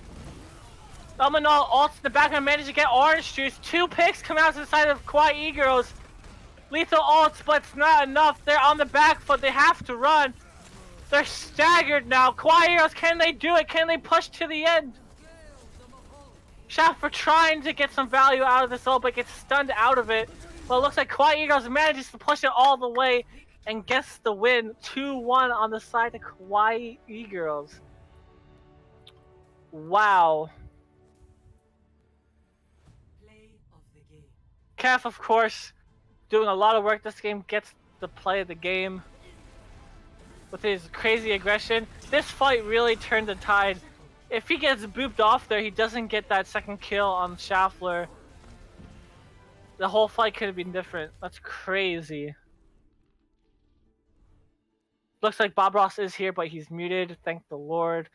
S2: Elmanol ults in the background, manages to get orange juice. 2 picks come out to the side of Kawaii Girls. Lethal ults, but it's not enough. They're on the back foot. They have to run. They're staggered now. Kawaii Girls, can they do it? Can they push to the end? Shaft for trying to get some value out of this ult, but gets stunned out of it. But it looks like Kawaii Girls manages to push it all the way and gets the win. 2-1 on the side of Kawaii Girls. Wow.
S3: Play of the game.
S2: Kef, of course, doing a lot of work this game, gets the play of the game. with his crazy aggression. This fight really turned the tide. If he gets booped off there, he doesn't get that second kill on Schaffler. The whole fight could have been different. That's crazy. Looks like Bob Ross is here, but he's muted. Thank the Lord.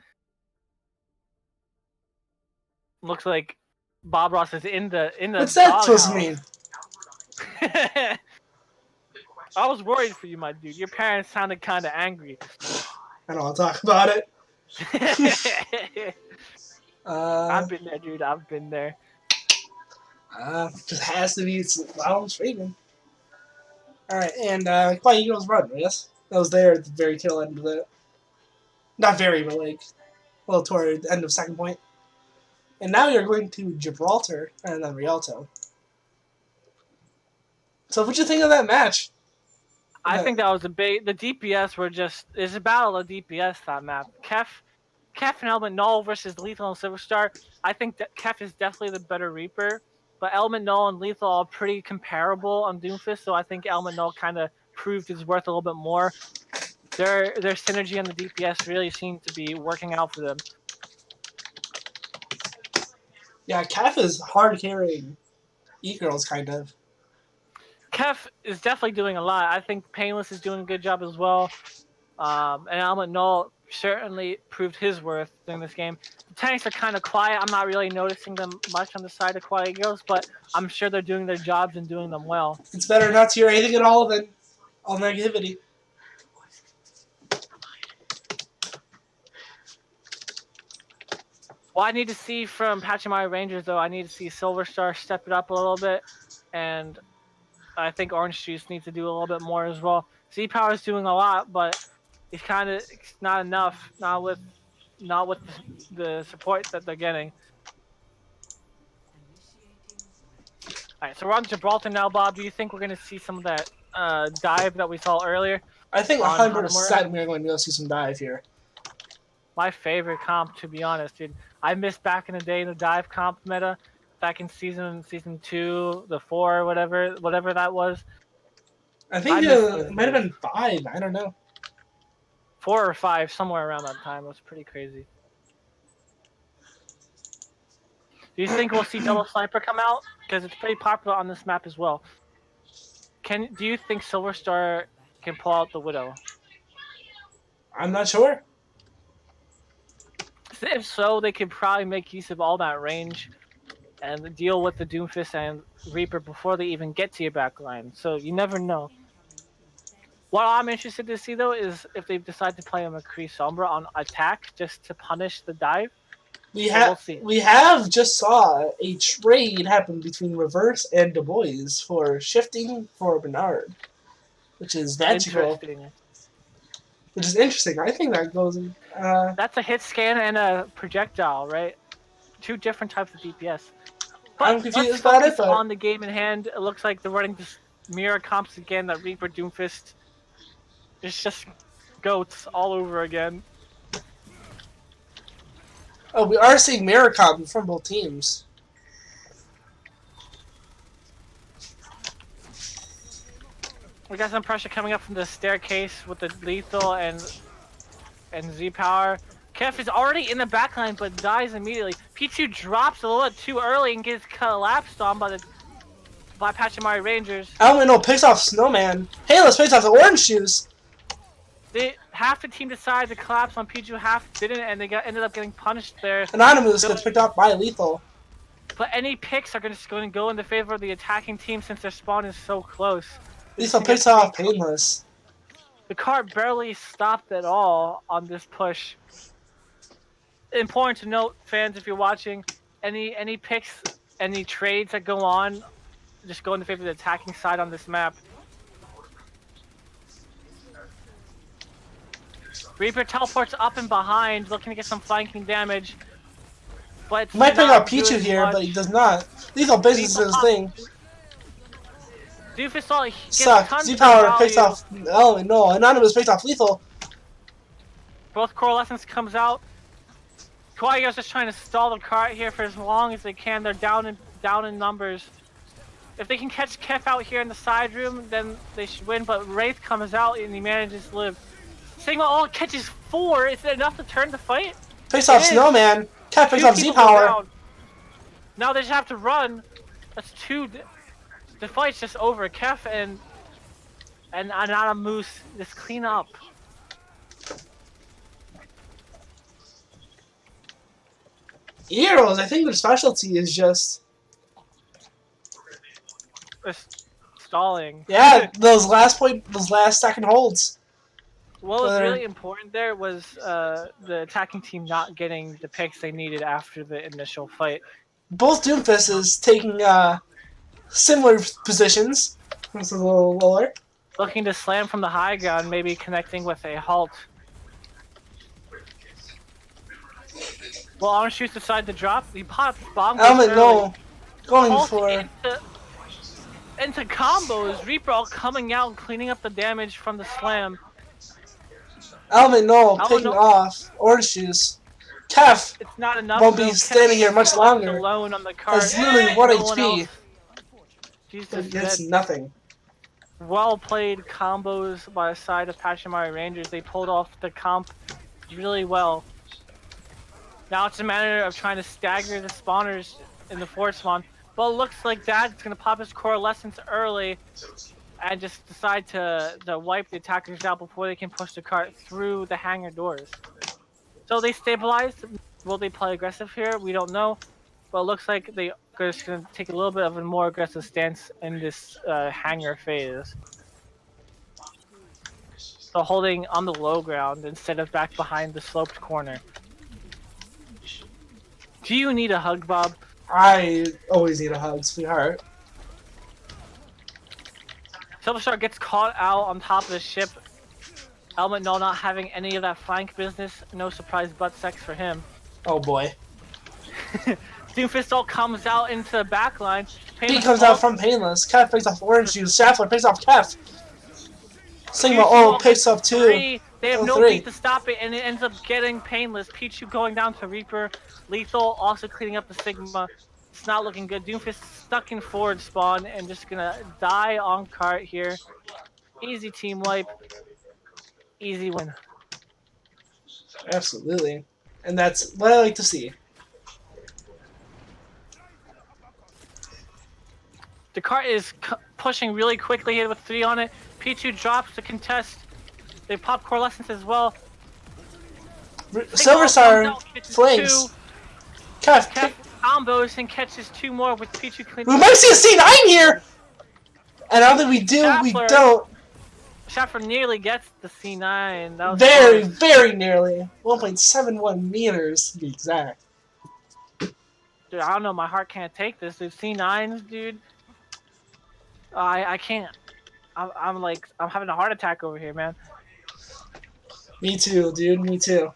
S2: Looks like Bob Ross is in the
S1: What's that supposed to
S2: doghouse.
S1: mean?
S2: I was worried for you, my dude. Your parents sounded kind of angry.
S1: I don't want to talk about it.
S2: I've been there, dude. I've been there.
S1: Just has to be Wild Raven. Alright, and Kawaii Eagles run, yes? That was there at the very tail end of it. Not very, but like, well, toward the end of second point. And now you're going to Gibraltar and then Rialto. So what'd you think of that match?
S2: I think that was a big. The DPS were just. It's a battle of DPS, that map. Kef and Element Null versus Lethal and Silverstar. I think that Kef is definitely the better Reaper, but Element Null and Lethal are pretty comparable on Doomfist, so I think Element Null kind of proved his worth a little bit more. Their synergy on the DPS really seemed to be working out for them.
S1: Yeah, Kef is hard carrying E-Girls, kind of.
S2: Kef is definitely doing a lot. I think Painless is doing a good job as well. And Element Null certainly proved his worth during this game. The tanks are kind of quiet. I'm not really noticing them much on the side of Kawaii Girls, but I'm sure they're doing their jobs and doing them well.
S1: It's better not to hear anything at all than all negativity.
S2: What I need to see from Pachimari Rangers, though, I need to see Silverstar step it up a little bit, and I think Orange Juice needs to do a little bit more as well. Z-Power is doing a lot, but it's kind of not enough. Not with the support that they're getting. All right, so we're on Gibraltar now, Bob. Do you think we're going to see some of that dive that we saw earlier?
S1: I think
S2: On
S1: 100% we're going to go see some dive here.
S2: My favorite comp, to be honest, dude. I missed back in the day the dive comp meta, back in season 2, the 4, whatever that was.
S1: I think it might have been 5. I don't know.
S2: 4 or 5, somewhere around that time. It was pretty crazy. Do you think we'll see Double Sniper come out? Because it's pretty popular on this map as well. Do you think Silverstar can pull out the Widow?
S1: I'm not sure.
S2: If so, they could probably make use of all that range and deal with the Doomfist and Reaper before they even get to your backline. So you never know. What I'm interested to see, though, is if they decide to play a McCree Sombra on attack just to punish the dive.
S1: We have just saw a trade happen between Reverse and Du Bois for shifting for Bernard, which is magical.
S2: Interesting.
S1: Which is interesting. I think that goes in.
S2: That's a hit scan and a projectile, right? 2 different types of DPS. But
S1: I'm confused about it, but
S2: on the game in hand, it looks like they're running this mirror comps again. That Reaper Doomfist. It's just goats all over again.
S1: Oh, we are seeing mirror comp from both teams.
S2: We got some pressure coming up from the staircase with the Lethal and Z-Power. Kef is already in the backline but dies immediately. Pichu drops a little bit too early and gets collapsed on by Pachimari Rangers.
S1: Almano picks off Snowman. Payless picks off the Orange Shoes.
S2: Half the team decided to collapse on Pichu, half didn't, and they ended up getting punished there.
S1: Anonymous gets picked off by Lethal.
S2: But any picks are going to go in the favor of the attacking team since their spawn is so close.
S1: Lethal picks off Painless.
S2: The cart barely stopped at all on this push. Important to note, fans, if you're watching, any picks, any trades that go on, just go in the favor of the attacking side on this map. Reaper teleports up and behind, looking to get some flanking damage. But
S1: he might pick out Pichu here, but he does not. Lethal business is his thing.
S2: Doofus
S1: suck. Z-Power picks off. Oh no, Anonymous picks off Lethal.
S2: Both Coalescence comes out. Kawaii's just trying to stall the cart here for as long as they can. They're down in numbers. If they can catch Kef out here in the side room, then they should win. But Wraith comes out and he manages to live. Sigma all catches 4. Is it enough to turn the fight?
S1: Picks off
S2: It is.
S1: Snowman. Cat picks
S2: 2
S1: off
S2: people
S1: Z
S2: go
S1: Power.
S2: down. Now they just have to run. That's 2. The fight's just over. Kef and Anana Moose just clean up.
S1: Heroes, I think their specialty is just
S2: Just stalling.
S1: those last second holds.
S2: What was really important there was the attacking team not getting the picks they needed after the initial fight.
S1: Both Doomfists taking similar positions. This is a little lower.
S2: Looking to slam from the high ground, maybe connecting with a halt. Well, Orange Juice decided to drop. He popped bombs.
S1: Element no. Going
S2: Halt
S1: for
S2: into combos. Reaper all coming out and cleaning up the damage from the slam.
S1: Element no
S2: Element
S1: picking
S2: no.
S1: off Orange Juice. Kef
S2: It's not enough.
S1: won't
S2: though.
S1: be standing here much longer.
S2: Alone on the card.
S1: Has literally 1
S2: No one
S1: HP.
S2: else. He's
S1: But
S2: just
S1: gets
S2: dead.
S1: nothing.
S2: Well played combos by the side of Pachimari Rangers. They pulled off the comp really well. Now it's a matter of trying to stagger the spawners in the forward spawn. But it looks like Dad's going to pop his Coalescence early and just decide to wipe the attackers out before they can push the cart through the hangar doors. So they stabilized. Will they play aggressive here? We don't know. But it looks like they're just going to take a little bit of a more aggressive stance in this hangar phase. So holding on the low ground instead of back behind the sloped corner. Do you need a hug, Bob?
S1: I always need a hug, sweetheart.
S2: Silverstar gets caught out on top of the ship. Element Null not having any of that flank business. No surprise butt sex for him.
S1: Oh boy.
S2: Doomfist all comes out into the back line.
S1: He comes out from Painless. Kef picks off Orange Juice. Schaffler picks off Kef. Sigma picks up 2.
S2: They have no beat to stop it, and it ends up getting Painless. Pichu going down to Reaper. Lethal also cleaning up the Sigma. It's not looking good. Doomfist stuck in forward spawn and just gonna die on cart here. Easy team wipe. Easy win.
S1: Absolutely. And that's what I like to see.
S2: The cart is pushing really quickly here with 3 on it. Pichu drops the contest. They pop Coalescence as well.
S1: Silverstar flings. Kef
S2: combos and catches 2 more with Pichu cleaning.
S1: We might see a C9 here! And I don't think we do.
S2: Schaffler,
S1: we don't.
S2: Schaffler nearly gets the C9. That was
S1: Very,
S2: close.
S1: very nearly. 1.71 meters to be exact.
S2: Dude, I don't know. My heart can't take this. Dude, C9s, dude. I can't. I'm having a heart attack over here, man.
S1: Me too, dude. Me too.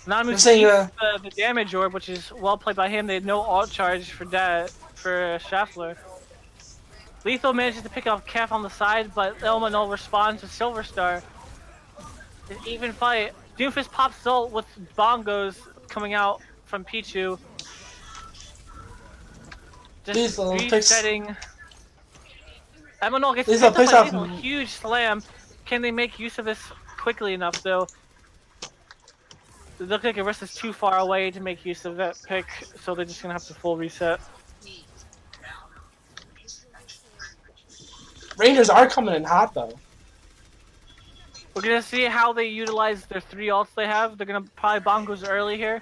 S2: Namu
S1: saying,
S2: the damage orb, which is well played by him. They had no alt charge for that for Schaffler. Lethal manages to pick off Kef on the side, but Elmanol responds to Silverstar. An even fight. Doomfist pops Zolt with bongos coming out from Pichu. Just
S1: Lethal
S2: resetting. Elmanol gets
S1: Lethal
S2: picked up
S1: picks
S2: by
S1: off-
S2: Lethal. Huge slam. Can they make use of this quickly enough, though? It looks like Arista is too far away to make use of that pick, so they're just gonna have to full reset.
S1: Rangers are coming in hot though.
S2: We're gonna see how they utilize their 3 ults they have. They're gonna probably bongos early here.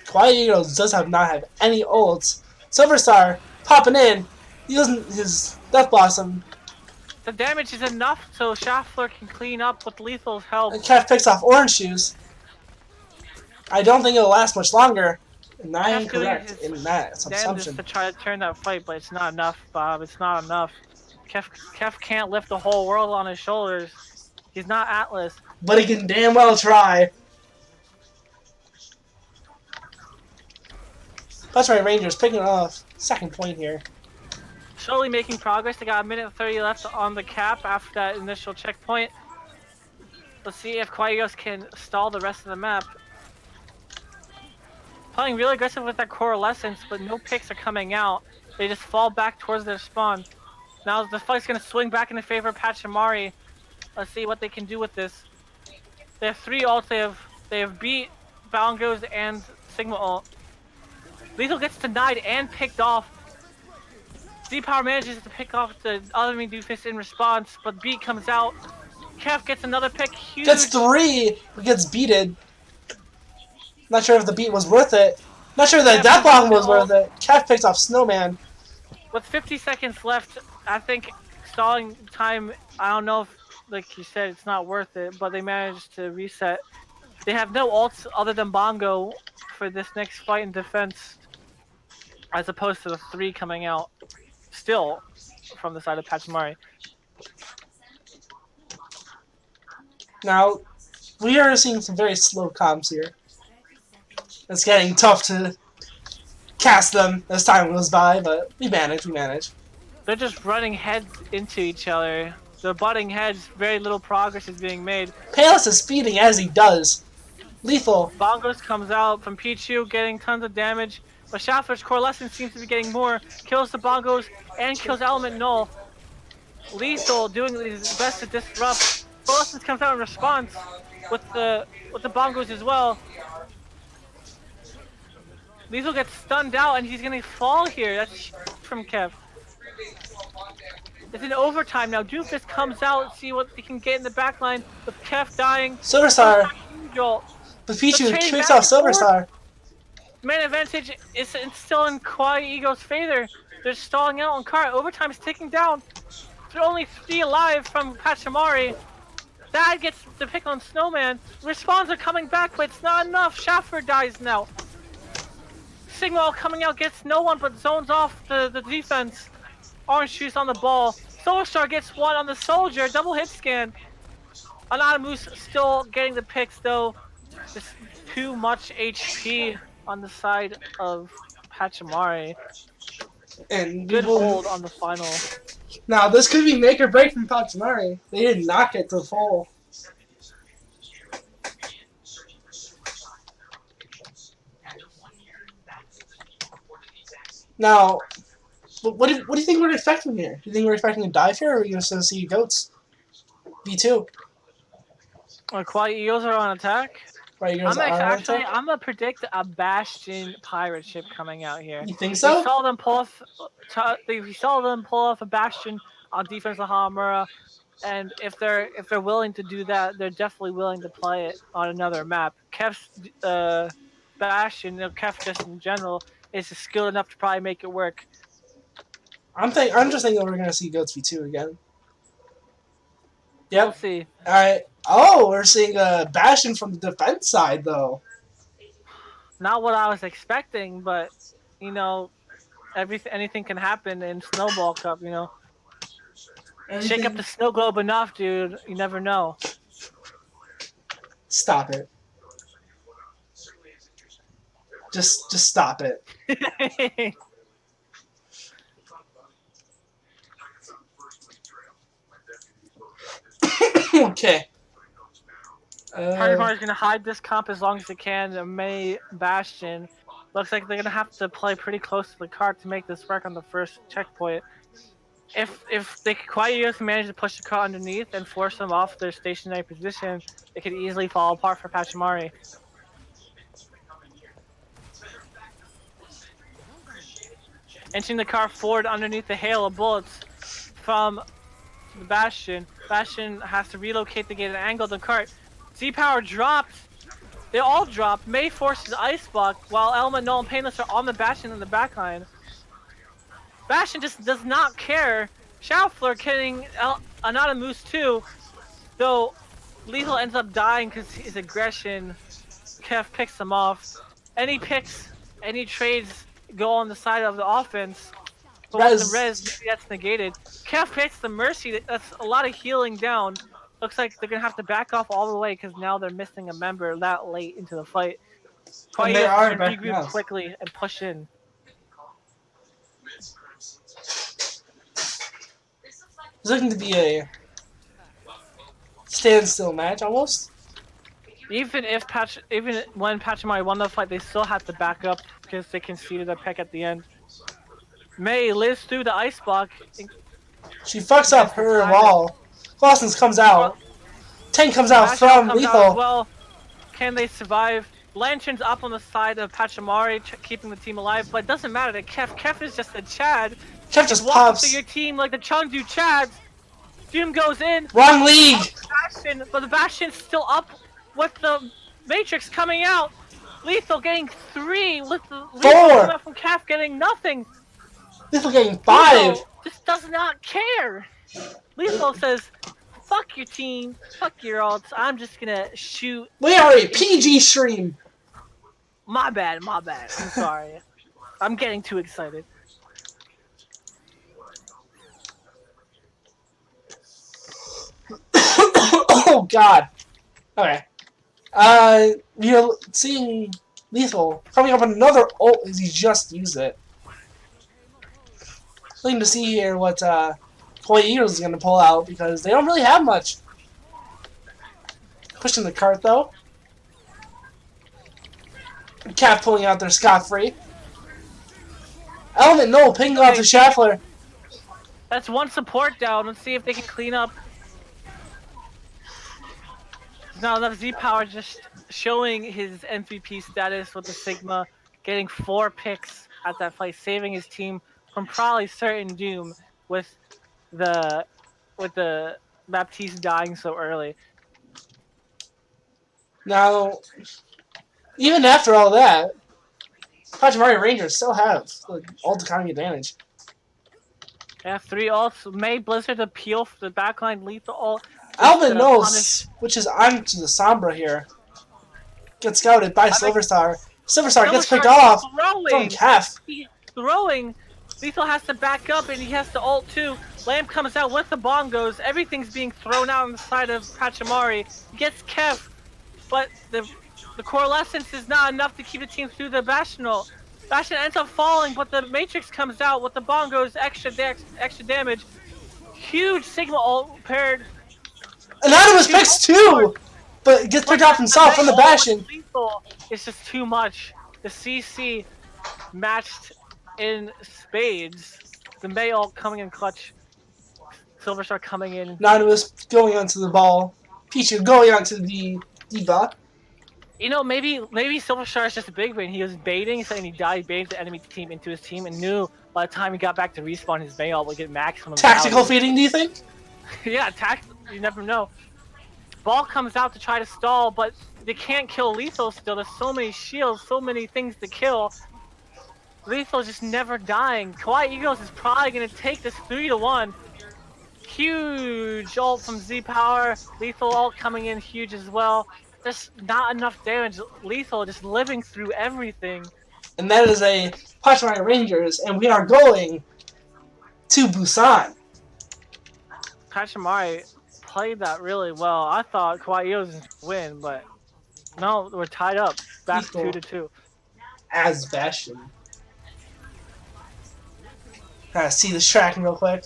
S1: Kawaii Eagles does not have any ults. Silverstar popping in, using his Death Blossom.
S2: The damage is enough so Schaffler can clean up with Lethal's help.
S1: And Kef picks off Orange Shoes. I don't think it'll last much longer. And I am correct in that assumption.
S2: To try to turn that fight, but it's not enough, Bob. It's not enough. Kef can't lift the whole world on his shoulders. He's not Atlas.
S1: But he can damn well try. That's right, Rangers picking off second point here.
S2: Slowly making progress. They got 1:30 left on the cap after that initial checkpoint. Let's see if Kawaii can stall the rest of the map. playing really aggressive with that coalescence, but no picks are coming out. They just fall back towards their spawn. Now the fight's gonna swing back in the favor of Pachimari. Let's see what they can do with this. They have 3 ults. They have beat Bongos and Sigma ult. Lethal gets denied and picked off. Z-Power manages to pick off the enemy doofus in response, but Beat comes out. Kef gets another pick. Huge.
S1: Gets 3, but gets beated. Not sure if the beat was worth it. Not sure that that bomb was worth it. Kef picks off Snowman.
S2: With 50 seconds left, I think stalling time, I don't know if, like you said, it's not worth it, but they managed to reset. They have no ults other than Bongo for this next fight in defense, as opposed to the 3 coming out still from the side of Pachimari.
S1: Now, we are seeing some very slow comms here. It's getting tough to cast them as time goes by, but we manage.
S2: They're just running heads into each other. They're butting heads. Very little progress is being made.
S1: Palis is speeding as he does. Lethal.
S2: Bongos comes out from Pichu, getting tons of damage. But Shaffler's Coalescence seems to be getting more. Kills the Bongos and kills Element Null. Lethal doing his best to disrupt. Coalescence comes out in response with the Bongos as well. Lethal gets stunned out and he's gonna fall here. That's from Kev. It's in overtime now. Doofus comes out, see what he can get in the backline with Kev dying.
S1: Silverstar. But Pichu kicks off Silverstar.
S2: Man advantage is still in Kawaii Ego's favor. They're stalling out on cart. Overtime is ticking down. There's only 3 alive from Pachimari. Dad gets the pick on Snowman. Respawns are coming back, but it's not enough. Schaffer dies now. Sigma coming out gets no one, but zones off the defense. Orange juice on the ball. Soulstar gets 1 on the soldier. Double hit scan. Anonymous still getting the picks though. Just too much HP on the side of Pachimari.
S1: And
S2: good hold on the final.
S1: Now this could be make or break from Pachimari. They did not get to full. Now, what do you think we're expecting here? Do you think we're expecting a dive here, or are we going to see goats? V2.
S2: Kawaii Eagles are on attack.
S1: Right,
S2: I'm gonna predict a Bastion pirate ship coming out here.
S1: You think so?
S2: We saw them pull off a Bastion on defense of Hamura, and if they're willing to do that, they're definitely willing to play it on another map. Kef's Bastion, Kef just in general, is skilled enough to probably make it work.
S1: I'm just thinking we're gonna see goats V2 again. Yep.
S2: We'll see.
S1: All right. Oh, we're seeing a Bastion from the defense side, though.
S2: Not what I was expecting, but you know, anything can happen in Snowball Cup. You know, shake up the snow globe enough, dude. You never know.
S1: Stop it. Just stop it. Okay.
S2: Pachimari is going to hide this comp as long as they can. The May Bastion looks like they're going to have to play pretty close to the cart to make this work on the first checkpoint. If they Kawaii can manage to push the cart underneath and force them off their stationary position, it could easily fall apart for Pachimari. Inching the car forward underneath the hail of bullets from the Bastion. Bastion has to relocate to get an angle of the cart. Z-Power dropped. They all dropped. May forces Ice Buck while Element, Null, and Painless are on the Bastion in the backline. Bastion just does not care. Schaufler killing Anonymous too, though Lethal ends up dying because his aggression. Kef picks him off. Any trades go on the side of the offense. But with the res, maybe that's negated. Kef picks the Mercy. That's a lot of healing down. Looks like they're going to have to back off all the way because now they're missing a member that late into the fight.
S1: And they are backing
S2: regroup
S1: out
S2: quickly and push in.
S1: It's looking to be a standstill match, almost.
S2: even when Pachimari won the fight, they still had to back up because they conceded a pick at the end. Mei lives through the ice block and
S1: She fucks up
S2: gets the
S1: her
S2: timing.
S1: wall. Clausens comes out. Tank comes out
S2: Basho
S1: from
S2: comes out as
S1: Lethal.
S2: well. Can they survive? Lantern's up on the side of Pachimari, keeping the team alive, but it doesn't matter. The Kef is just a Chad.
S1: Kev
S2: He's
S1: just
S2: walking through your
S1: pops.
S2: team like the Chengdu Chads. Doom goes in,
S1: Wrong league.
S2: Bastion, but the Bastion's still up with the Matrix coming out. Lethal getting 3 with the Lethal
S1: 4.
S2: coming out from Kef getting nothing.
S1: Lethal getting 5.
S2: Lethal just does not care. Lethal says, fuck your team, fuck your ults, I'm just gonna shoot.
S1: We are a PG stream.
S2: My bad, I'm sorry. I'm getting too excited.
S1: Oh god. Okay. We're seeing Lethal coming up on another ult as he just used it. Looking to see here what Kawaii Eagles is going to pull out because they don't really have much. Pushing the cart though. Cat pulling out their scot-free. Element no pinging off the Schaffler.
S2: That's one support down. Let's see if they can clean up. There's not enough Z-Power, just showing his MVP status with the Sigma, getting 4 picks at that fight, saving his team from probably certain doom with the Baptiste dying so early.
S1: Now, even after all that, Pachimari Rangers still have the ult economy advantage.
S2: Yeah, 3 ults. May Blizzard appeal for the backline lethal ult.
S1: Alvin knows, which is onto the Sombra here. Gets scouted by Silverstar. Silverstar gets picked off from Kef.
S2: He's throwing. Lethal has to back up and he has to ult too. Lamb comes out with the bongos. Everything's being thrown out on the side of Pachimari. He gets Kev, but the coalescence is not enough to keep the team through the Bastion ult. Bastion ends up falling, but the Matrix comes out with the bongos, extra damage. Huge Sigma ult paired.
S1: Anonymous picks 2, but gets picked off himself from the Bastion.
S2: Lethal is just too much. The CC matched in spades. The May ult coming in clutch. Silverstar coming in.
S1: Anonymous going onto the ball. Pichu going onto the D-bot.
S2: You know, maybe Silverstar is just a big brain. He was baiting, saying he died, baited the enemy team into his team, and knew by the time he got back to respawn, his May ult would get maximum
S1: Tactical
S2: value.
S1: feeding, do you think?
S2: Yeah, you never know. Ball comes out to try to stall, but they can't kill Lethal still. There's so many shields, so many things to kill. Lethal just never dying. Kawaii Eagles is probably going to take this 3-1. Huge ult from Z-Power. Lethal ult coming in huge as well. Just not enough damage. Lethal just living through everything.
S1: And that is a Pachimari Rangers, and we are going to Busan.
S2: Pachimari played that really well. I thought Kawaii Eagles was going to win, but no, we're tied up. Back
S1: Lethal
S2: 2-2.
S1: as Bastion. Gotta see this tracking real quick.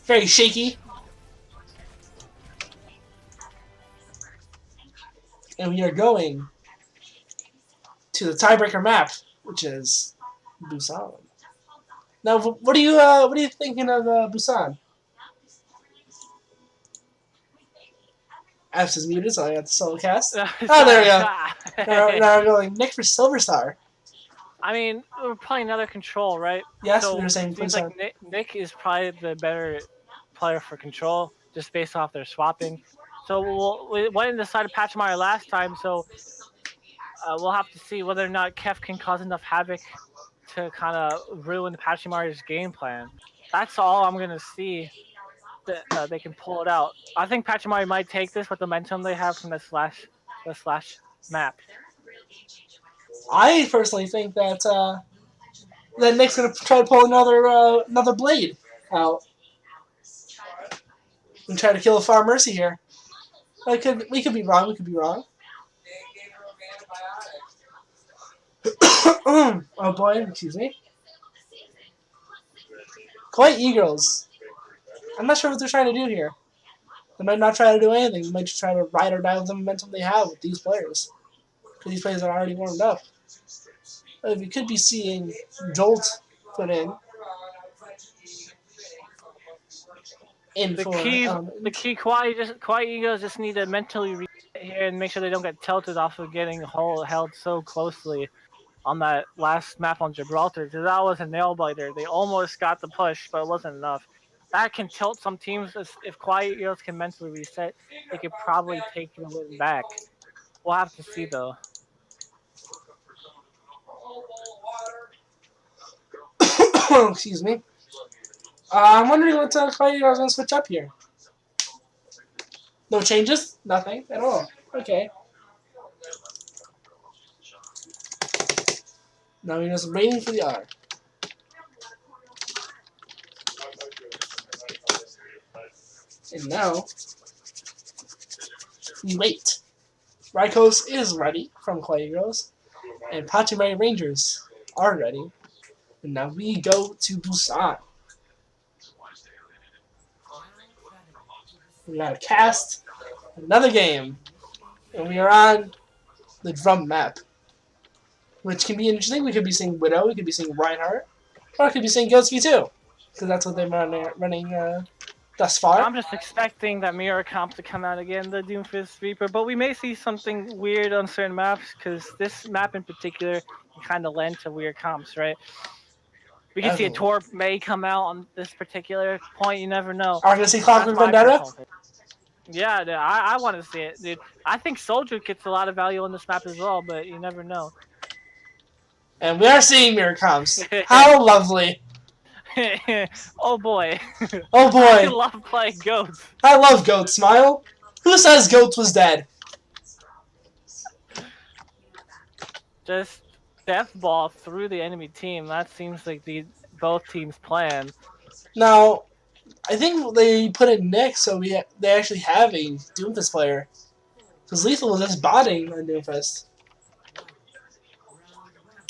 S1: Very shaky. And we are going to the tiebreaker map, which is Busan. Now, what are you thinking of Busan? Apps is muted, so I got the solo cast. Oh, there we go. now we're going Nick for Silverstar.
S2: I mean, we're playing another control, right?
S1: Yes,
S2: so
S1: we were saying
S2: it seems like Nick is probably the better player for control, just based off their swapping. So we went in the side of Pachimari last time, so we'll have to see whether or not Kef can cause enough havoc to kind of ruin Pachimari's game plan. That's all I'm going to see that they can pull it out. I think Pachimari might take this with the momentum they have from the slash map.
S1: I personally think that that Nick's gonna try to pull another blade out and try to kill a Far Mercy here. We could be wrong. We could be wrong. Oh boy, excuse me. Kawaii Eagles. I'm not sure what they're trying to do here. They might not try to do anything. They might just try to ride or die with the momentum they have with these players. Because these players are already warmed up. But we could be seeing Jolt put in
S2: The
S1: for
S2: key,
S1: element.
S2: Kawaii egos just need to mentally reset here and make sure they don't get tilted off of getting held so closely on that last map on Gibraltar, because that was a nail biter. They almost got the push, but it wasn't enough. That can tilt some teams. If Quiet Eagles can mentally reset, they could probably take the win back. We'll have to see, though.
S1: Excuse me. I'm wondering what Kawaii is going to switch up here. No changes? Nothing at all. Okay. Now we're just waiting for the R. And now, we wait. Rykos is ready from Kawaii Girls, and Pachimari Rangers are ready. And now we go to Busan. We gotta cast another game, and we are on the drum map, which can be interesting. We could be seeing Widow, we could be seeing Reinhardt, or I could be seeing Ghost V2, because that's what they're running thus far.
S2: I'm just expecting that Mirror Comp to come out again, the Doomfist Reaper, but we may see something weird on certain maps, because this map in particular can kind of lend to weird comps, right? We can see a Torp may come out on this particular point, you never know.
S1: Are we going to see Clockwork Vendetta?
S2: Yeah, dude, I want to see it, dude. I think Soldier gets a lot of value on this map as well, but you never know.
S1: And we are seeing Mirror Comps. How lovely.
S2: Oh boy.
S1: Oh boy.
S2: I love playing Goats.
S1: I love Goat Smile. Who says Goat was dead?
S2: Just death ball through the enemy team. That seems like both teams' plan.
S1: Now, I think they put in Nick so they actually have a Doomfist player. Because Lethal was just botting on Doomfist.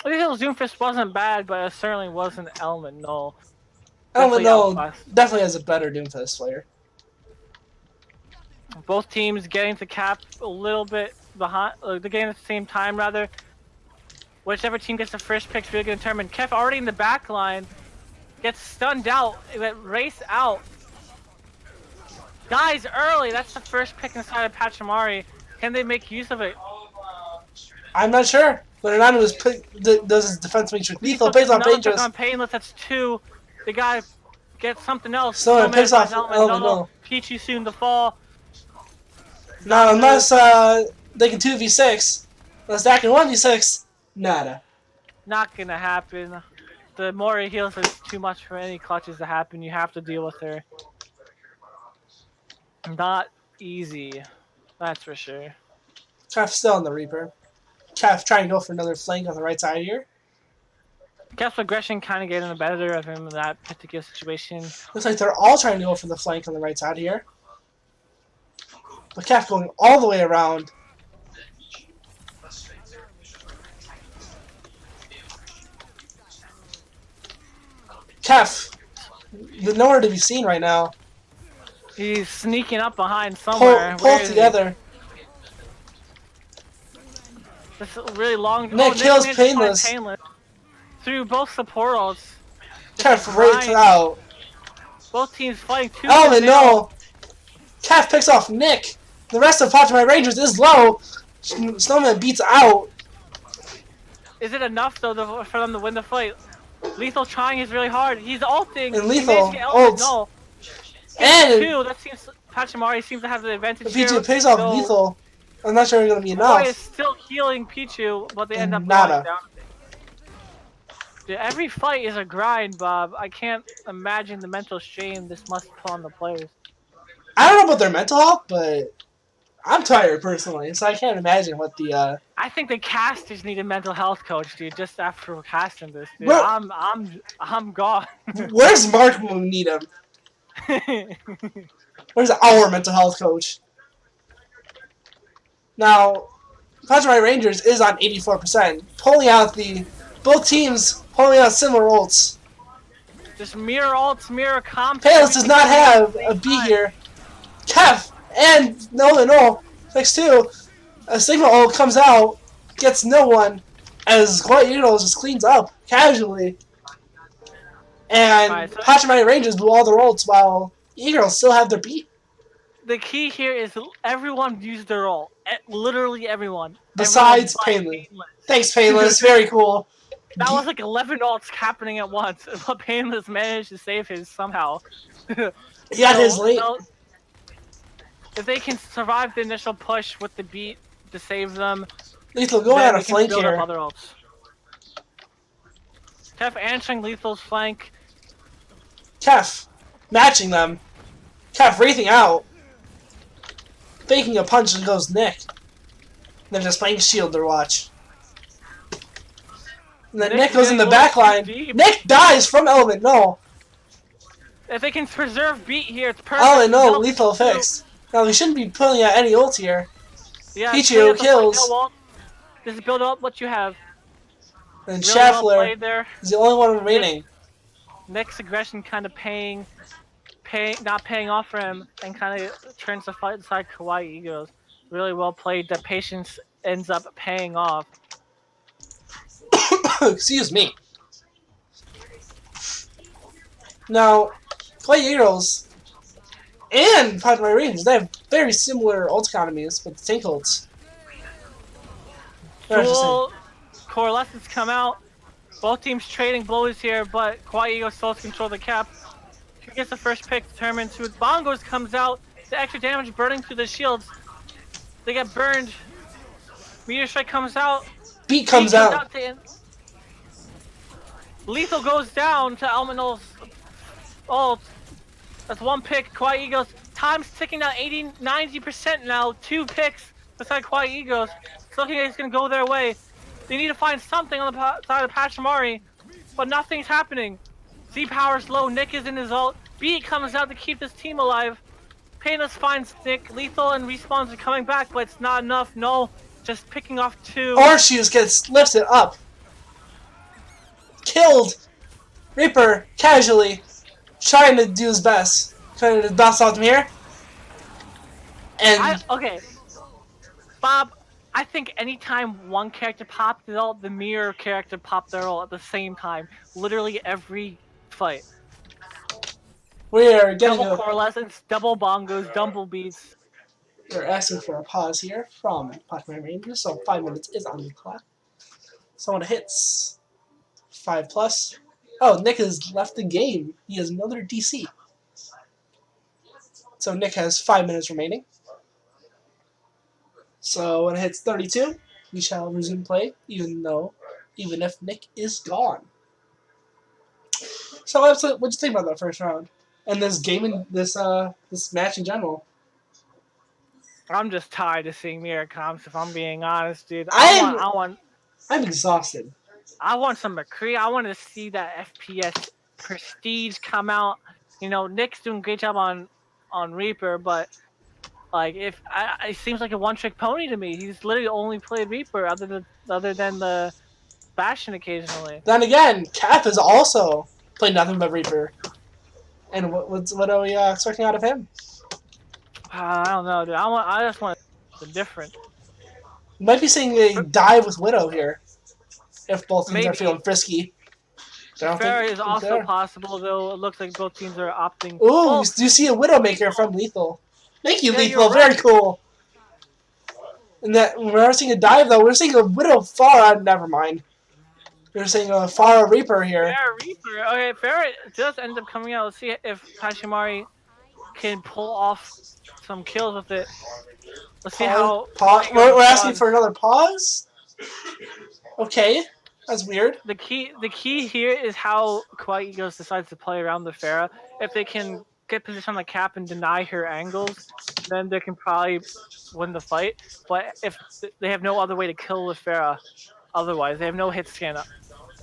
S2: Lethal's Doomfist wasn't bad, but it certainly wasn't Element Null.
S1: Element Null definitely has a better Doomfist player.
S2: Both teams getting to cap a little bit behind, the game at the same time, rather. Whichever team gets the first pick's really going to determine. Kef already in the back line. Gets stunned out. Race out. Dies early. That's the first pick inside of Pachimari. Can they make use of it?
S1: I'm not sure. But Hernando does his defense matrix. Lethal pays off Painless.
S2: On Painless, that's 2. The guy gets something else.
S1: So it picks off Element Null.
S2: Peachy soon to fall.
S1: Now, unless they can 2v6. Unless they can 1v6. Nada.
S2: Not gonna happen. The Mori heals is too much for any clutches to happen. You have to deal with her. Not easy. That's for sure.
S1: Kef still on the Reaper. Kef trying to go for another flank on the right side here.
S2: Kef's aggression kind of getting the better of him in that particular situation.
S1: Looks like they're all trying to go for the flank on the right side here. But Kef going all the way around. Kef, you're nowhere to be seen right now.
S2: He's sneaking up behind somewhere.
S1: Pull together.
S2: This really long.
S1: Nick kills Painless.
S2: Through both support ults.
S1: Kef rates out.
S2: Both teams fighting 2.
S1: Element Null. Kef picks off Nick. The rest of Pachimari Rangers is low. Snowman beats out.
S2: Is it enough though for them to win the fight? Lethal trying is really hard. He's ulting.
S1: And Lethal ults.
S2: And 2. That seems Pachimari seems to have the advantage here.
S1: Pichu pays off Lethal. I'm not sure it's gonna be enough.
S2: Boy is still healing Pichu, but they end up
S1: nada.
S2: going down. Dude, every fight is a grind, Bob. I can't imagine the mental strain this must put on the players.
S1: I don't know about their mental health, but I'm tired personally, so I can't imagine what the.
S2: I think the casters need a mental health coach, dude. Just after casting this, dude,
S1: Well,
S2: I'm gone.
S1: Where's Mark when we need him? Where's our mental health coach? Now, Pachimari Rangers is on 84%, pulling out both teams pulling out similar ults.
S2: Just mirror ults, mirror comp.
S1: Payless does not have a B here. Kef And no. Next two. A Sigma ult comes out, gets no one, as Kawaii Eagles just cleans up casually. And
S2: Alright, so
S1: Pachimari Rangers blew all their ults while Eagles still have their beat.
S2: the key here is everyone used their ult. Literally everyone.
S1: Besides
S2: Everyone
S1: Painless.
S2: but
S1: Thanks, Painless. Very cool.
S2: That was like 11 ults happening at once, but Painless managed to save his somehow.
S1: He got his late.
S2: So, if they can survive the initial push with the beat to save them,
S1: Lethal going
S2: then
S1: on a
S2: they can
S1: flank
S2: build
S1: here.
S2: up other ults. Tef answering Lethal's flank.
S1: Kef matching them. Kef wreathing out. Faking a punch and goes Nick. They're just playing shield their watch. And then Nick goes in the back line. Nick dies from Element, no.
S2: If they can preserve beat here, it's perfect.
S1: Element, no, lethal fixed. Now we shouldn't be pulling out any ult here.
S2: Yeah,
S1: Pichu kills.
S2: Just build up what you have.
S1: And
S2: Really well
S1: Schaffler
S2: played there.
S1: is the only one remaining.
S2: Nick's aggression kind of not paying off for him, and kind of turns the fight inside Kawaii Egos. Really well played. The patience ends up paying off.
S1: Excuse me. Now, Kawaii Eagles and Pachimari Rangers, they have very similar ult economies with the tank ults.
S2: Dual coalescence come out. Both teams trading blows here, but Kawaii Eagles still has control of the cap. Who gets the first pick determined to Bongos comes out. The extra damage burning through the shields. They get burned. Meteor Strike comes out.
S1: Beat comes out.
S2: Lethal goes down to Elemental's ult. That's one pick. Kawaii Eagles. Time's ticking down 80-90% now. 2 picks beside Kawaii Eagles. It's looking like it's going to go their way. They need to find something on the side of Pachimari, but nothing's happening. Z-Power's low. Nick is in his ult. Beat comes out to keep this team alive. Painless finds Nick. Lethal and Respawns are coming back, but it's not enough. No, just picking off 2.
S1: Horseshoes gets lifted up. Killed. Reaper, casually, trying to do his best. Trying to bounce off him here. And
S2: okay. Bob, I think anytime one character popped their ult, the mirror character popped their ult at the same time. Literally every fight.
S1: we are getting
S2: Double coalescence, double bongos, double beats.
S1: We're asking for a pause here from Pachimari Rangers, so 5 minutes is on the clock. Someone hits 5+. Oh, Nick has left the game. He has another DC. So Nick has 5 minutes remaining. So when it hits 32, we shall resume play, even if Nick is gone. So what'd you think about that first round? And this game and this match in general?
S2: I'm just tired of seeing mirror comps, if I'm being honest, dude.
S1: I'm exhausted.
S2: I want some McCree. I want to see that FPS prestige come out. You know, Nick's doing a great job on Reaper, but like it seems like a one-trick pony to me. He's literally only played Reaper other than the Bastion occasionally.
S1: Then again, Cap has also played nothing but Reaper. And what are we expecting out of him?
S2: I don't know, dude. I just want something different.
S1: You might be seeing a dive with Widow here, if both teams are feeling frisky.
S2: Fair is also possible, though. It looks like both teams are opting.
S1: Ooh, do you see a Widowmaker from Lethal? Thank you,
S2: Yeah,
S1: Lethal.
S2: right.
S1: Very cool. And that we're not seeing a dive though. We're seeing a Widow Pharah. Never mind. We're seeing a Pharah Reaper here.
S2: Fair Reaper. Okay, Fair does end up coming out. Let's see if Pachimari can pull off some kills with it. Let's see how.
S1: We're asking for another pause. Okay, that's weird.
S2: The key here is how Kawaii Eagles decides to play around the Pharah. If they can get position on the cap and deny her angles, then they can probably win the fight. But if they have no other way to kill the Pharah, otherwise they have no hit scan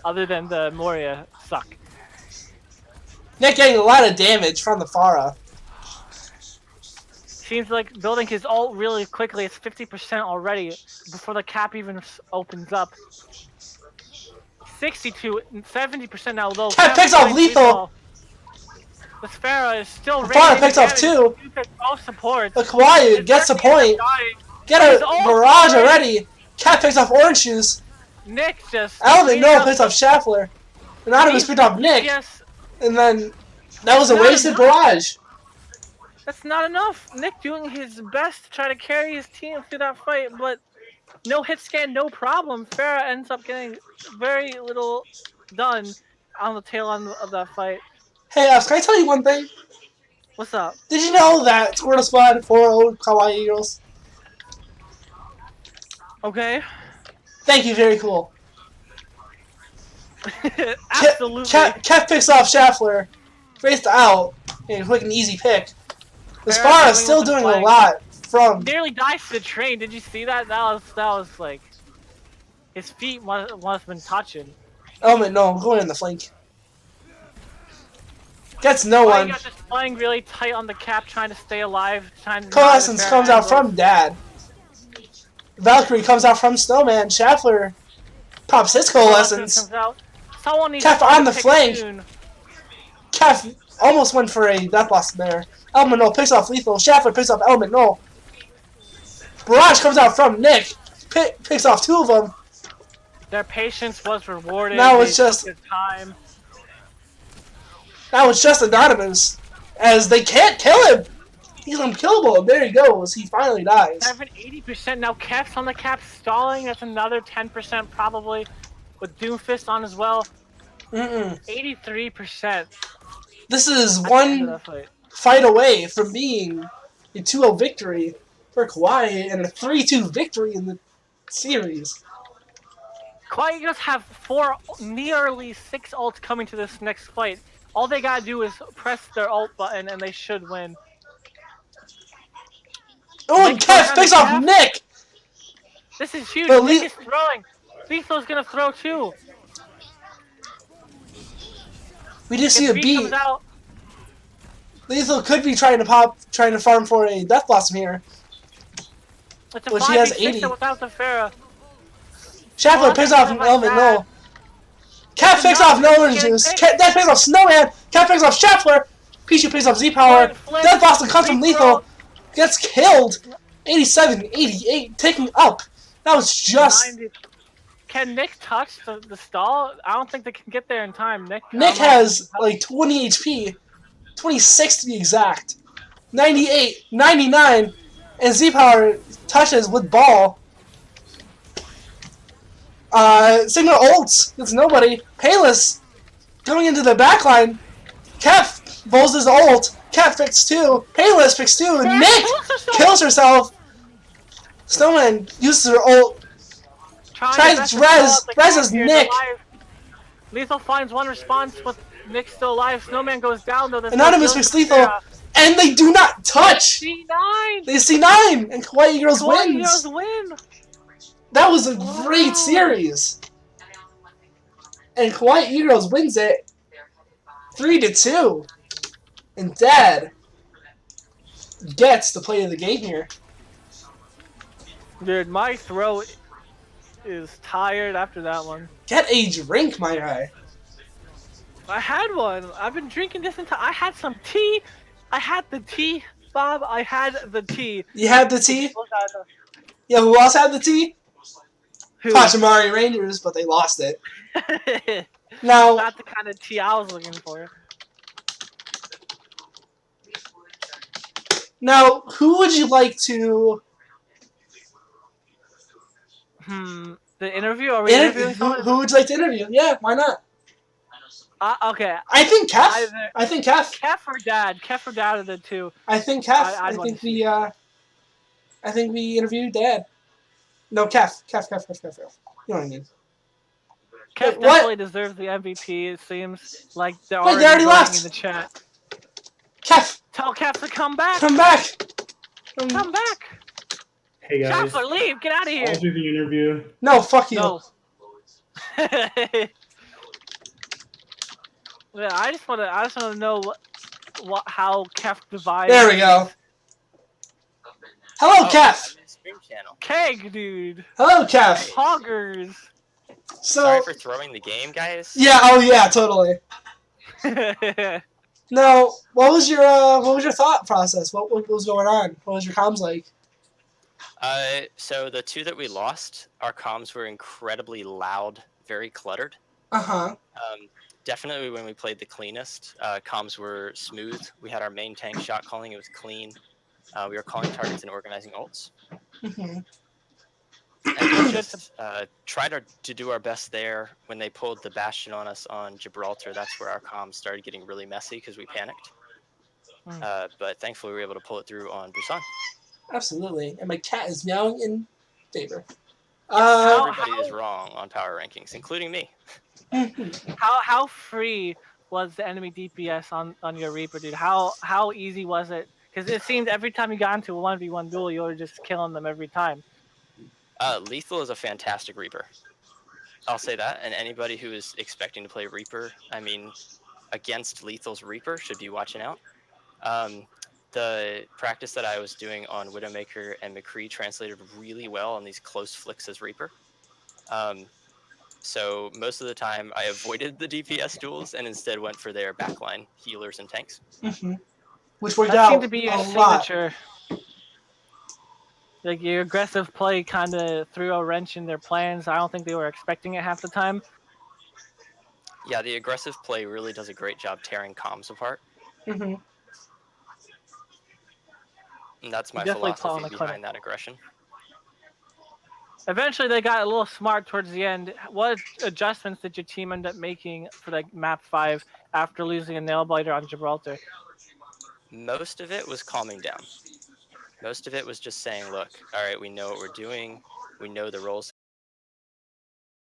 S2: other than the Moria suck.
S1: Nick getting a lot of damage from the Pharah.
S2: Seems like building his ult really quickly. It's 50% already before the cap even opens up. 62, 70% now low.
S1: Cap picks off Lethal.
S2: The Sparrow is still
S1: Farah picks off 2.
S2: Both supports.
S1: But Kawaii gets the point. Get a barrage already. Cat picks off Orange Shoes.
S2: Nick just.
S1: Alvin no picks off Schaffler. Anonymous picked off Nick.
S2: Yes.
S1: And then that was a wasted barrage.
S2: That's not enough. Nick doing his best to try to carry his team through that fight, but no hit scan, no problem. Farah ends up getting very little done on the tail end of that fight.
S1: Hey, can I tell you one thing?
S2: What's up?
S1: Did you know that Squirtle Squad 4-0 Kawaii Girls?
S2: Okay.
S1: Thank you, very cool.
S2: Absolutely.
S1: Cat picks off Schaffler. Faced out. And quick and easy pick. Farah is still doing a lot from...
S2: Nearly dies to the train. Did you see that? That was like... His feet must have been touching.
S1: Element, no, I'm going in the flank. Gets no one.
S2: Just playing really tight on the cap, trying to stay alive.
S1: Coalescence comes out from Dad. Valkyrie comes out from Snowman. Schaffler pops his Coalescence. Kef on the flank. Kef almost went for a death loss there. Element no picks off Lethal. Schaffler picks off Element no. Barrage comes out from Nick. Picks off 2 of them.
S2: Their patience was rewarded.
S1: Now it's just
S2: time.
S1: Now it's just Anonymous, as they can't kill him. He's unkillable. There he goes. He finally dies.
S2: 80% now. Kef's on the cap stalling. That's another 10% probably, with Doomfist on as well. 83%.
S1: This is one fight away from being a 2-0 victory for Kawaii and a 3-2 victory in the series.
S2: Kawaii just have 4, nearly 6 ults coming to this next fight. All they gotta do is press their ult button and they should win.
S1: Oh, and Kef picks off Nick!
S2: This is huge. Nick is throwing. Lethal's gonna throw too.
S1: We just see a beat. Lethal could be trying to farm for a Death Blossom here. Which he has 80.
S2: Without the Farah.
S1: Schaffler picks off Element no. Cat picks off No Orange Juice. Death picks off Snowman. Cat picks off Schaffler. Pichu picks off Z-Power. Death Blossom comes from Lethal. Gets killed. 87, 88, taking up. That was just...
S2: 90. Can Nick touch the stall? I don't think they can get there in time. Nick
S1: has like 20 HP. 26 to be exact. 98, 99. And Z-Power touches with ball. Signal ults. It's nobody. Payless coming into the backline. Kef bowls his ult. Cat picks 2. Payless picks 2. And Nick kills herself. Snowman uses her ult. Tries reses Nick.
S2: Lethal finds one response with Nick still alive. Snowman goes down though.
S1: Anonymous picks Lethal. And they do not touch.
S2: C9.
S1: They C9. And Kawaii Girls wins.
S2: Win.
S1: That was a great series. And Kawaii Girls wins it 3-2. And Dad gets the play of the game here.
S2: Dude, my throat is tired after that one.
S1: Get a drink, my guy.
S2: I had one. I've been drinking this entire... I had some tea. I had the tea, Bob. I had the tea.
S1: You had the tea? Yeah, who else had the tea? Pachimari Rangers, but they lost it. Now,
S2: not the kind of tea I was looking for.
S1: Now, who would you like to...
S2: The interview? Are we interviewing someone?
S1: Who would you like to interview? Yeah, why not?
S2: Okay.
S1: I think Kef. I think Kef.
S2: Kef or Dad? Kef or Dad are the two. I
S1: think Kef. I think we interviewed Dad. No, Kef. Kef. You know what I mean.
S2: Kef definitely deserves the MVP. It seems like they're
S1: they already left
S2: in the chat.
S1: Kef.
S2: Tell Kef to come back.
S1: Come back.
S2: Come back.
S4: Hey guys.
S2: Chancellor, leave. Get out of here.
S4: I'll do the interview.
S1: No, fuck you.
S2: No. Yeah, I just want to know how Kef divides.
S1: There we go. Hello, Kef.
S2: Keg, dude.
S1: Hello, Kef.
S2: Hoggers.
S5: Sorry for throwing the game, guys.
S1: Yeah. Oh, yeah. Totally. Now, what was your thought process? What was going on? What was your comms like?
S5: So the two that we lost, our comms were incredibly loud, very cluttered.
S1: Uh-huh.
S5: Definitely when we played the cleanest, comms were smooth. We had our main tank shot calling; it was clean. We were calling targets and organizing ults.
S1: Mm-hmm.
S5: And we just tried to do our best there. When they pulled the Bastion on us on Gibraltar, that's where our comms started getting really messy because we panicked. But thankfully, we were able to pull it through on Busan.
S1: Absolutely. And my cat is meowing in favor.
S5: Yes, everybody is wrong on power rankings, including me.
S2: How free was the enemy DPS on your Reaper, dude? How easy was it? Because it seemed every time you got into a 1v1 duel, you were just killing them every time.
S5: Lethal is a fantastic Reaper. I'll say that. And anybody who is expecting to play Reaper, I mean, against Lethal's Reaper should be watching out. The practice that I was doing on Widowmaker and McCree translated really well on these close flicks as Reaper. So most of the time I avoided the DPS duels and instead went for their backline healers and tanks.
S1: Mm-hmm. Which worked
S2: That seemed
S1: out
S2: to be your
S1: a lot.
S2: signature. Like your aggressive play kind of threw a wrench in their plans. I don't think they were expecting it half the time.
S5: Yeah, the aggressive play really does a great job tearing comms apart.
S1: Mm-hmm.
S5: And that's my
S2: Definitely
S5: philosophy
S2: calling the
S5: behind that aggression.
S2: Eventually, they got a little smart towards the end. What adjustments did your team end up making for like map 5 after losing a nail biter on Gibraltar?
S5: Most of it was calming down. Most of it was just saying, look, all right, we know what we're doing. We know the roles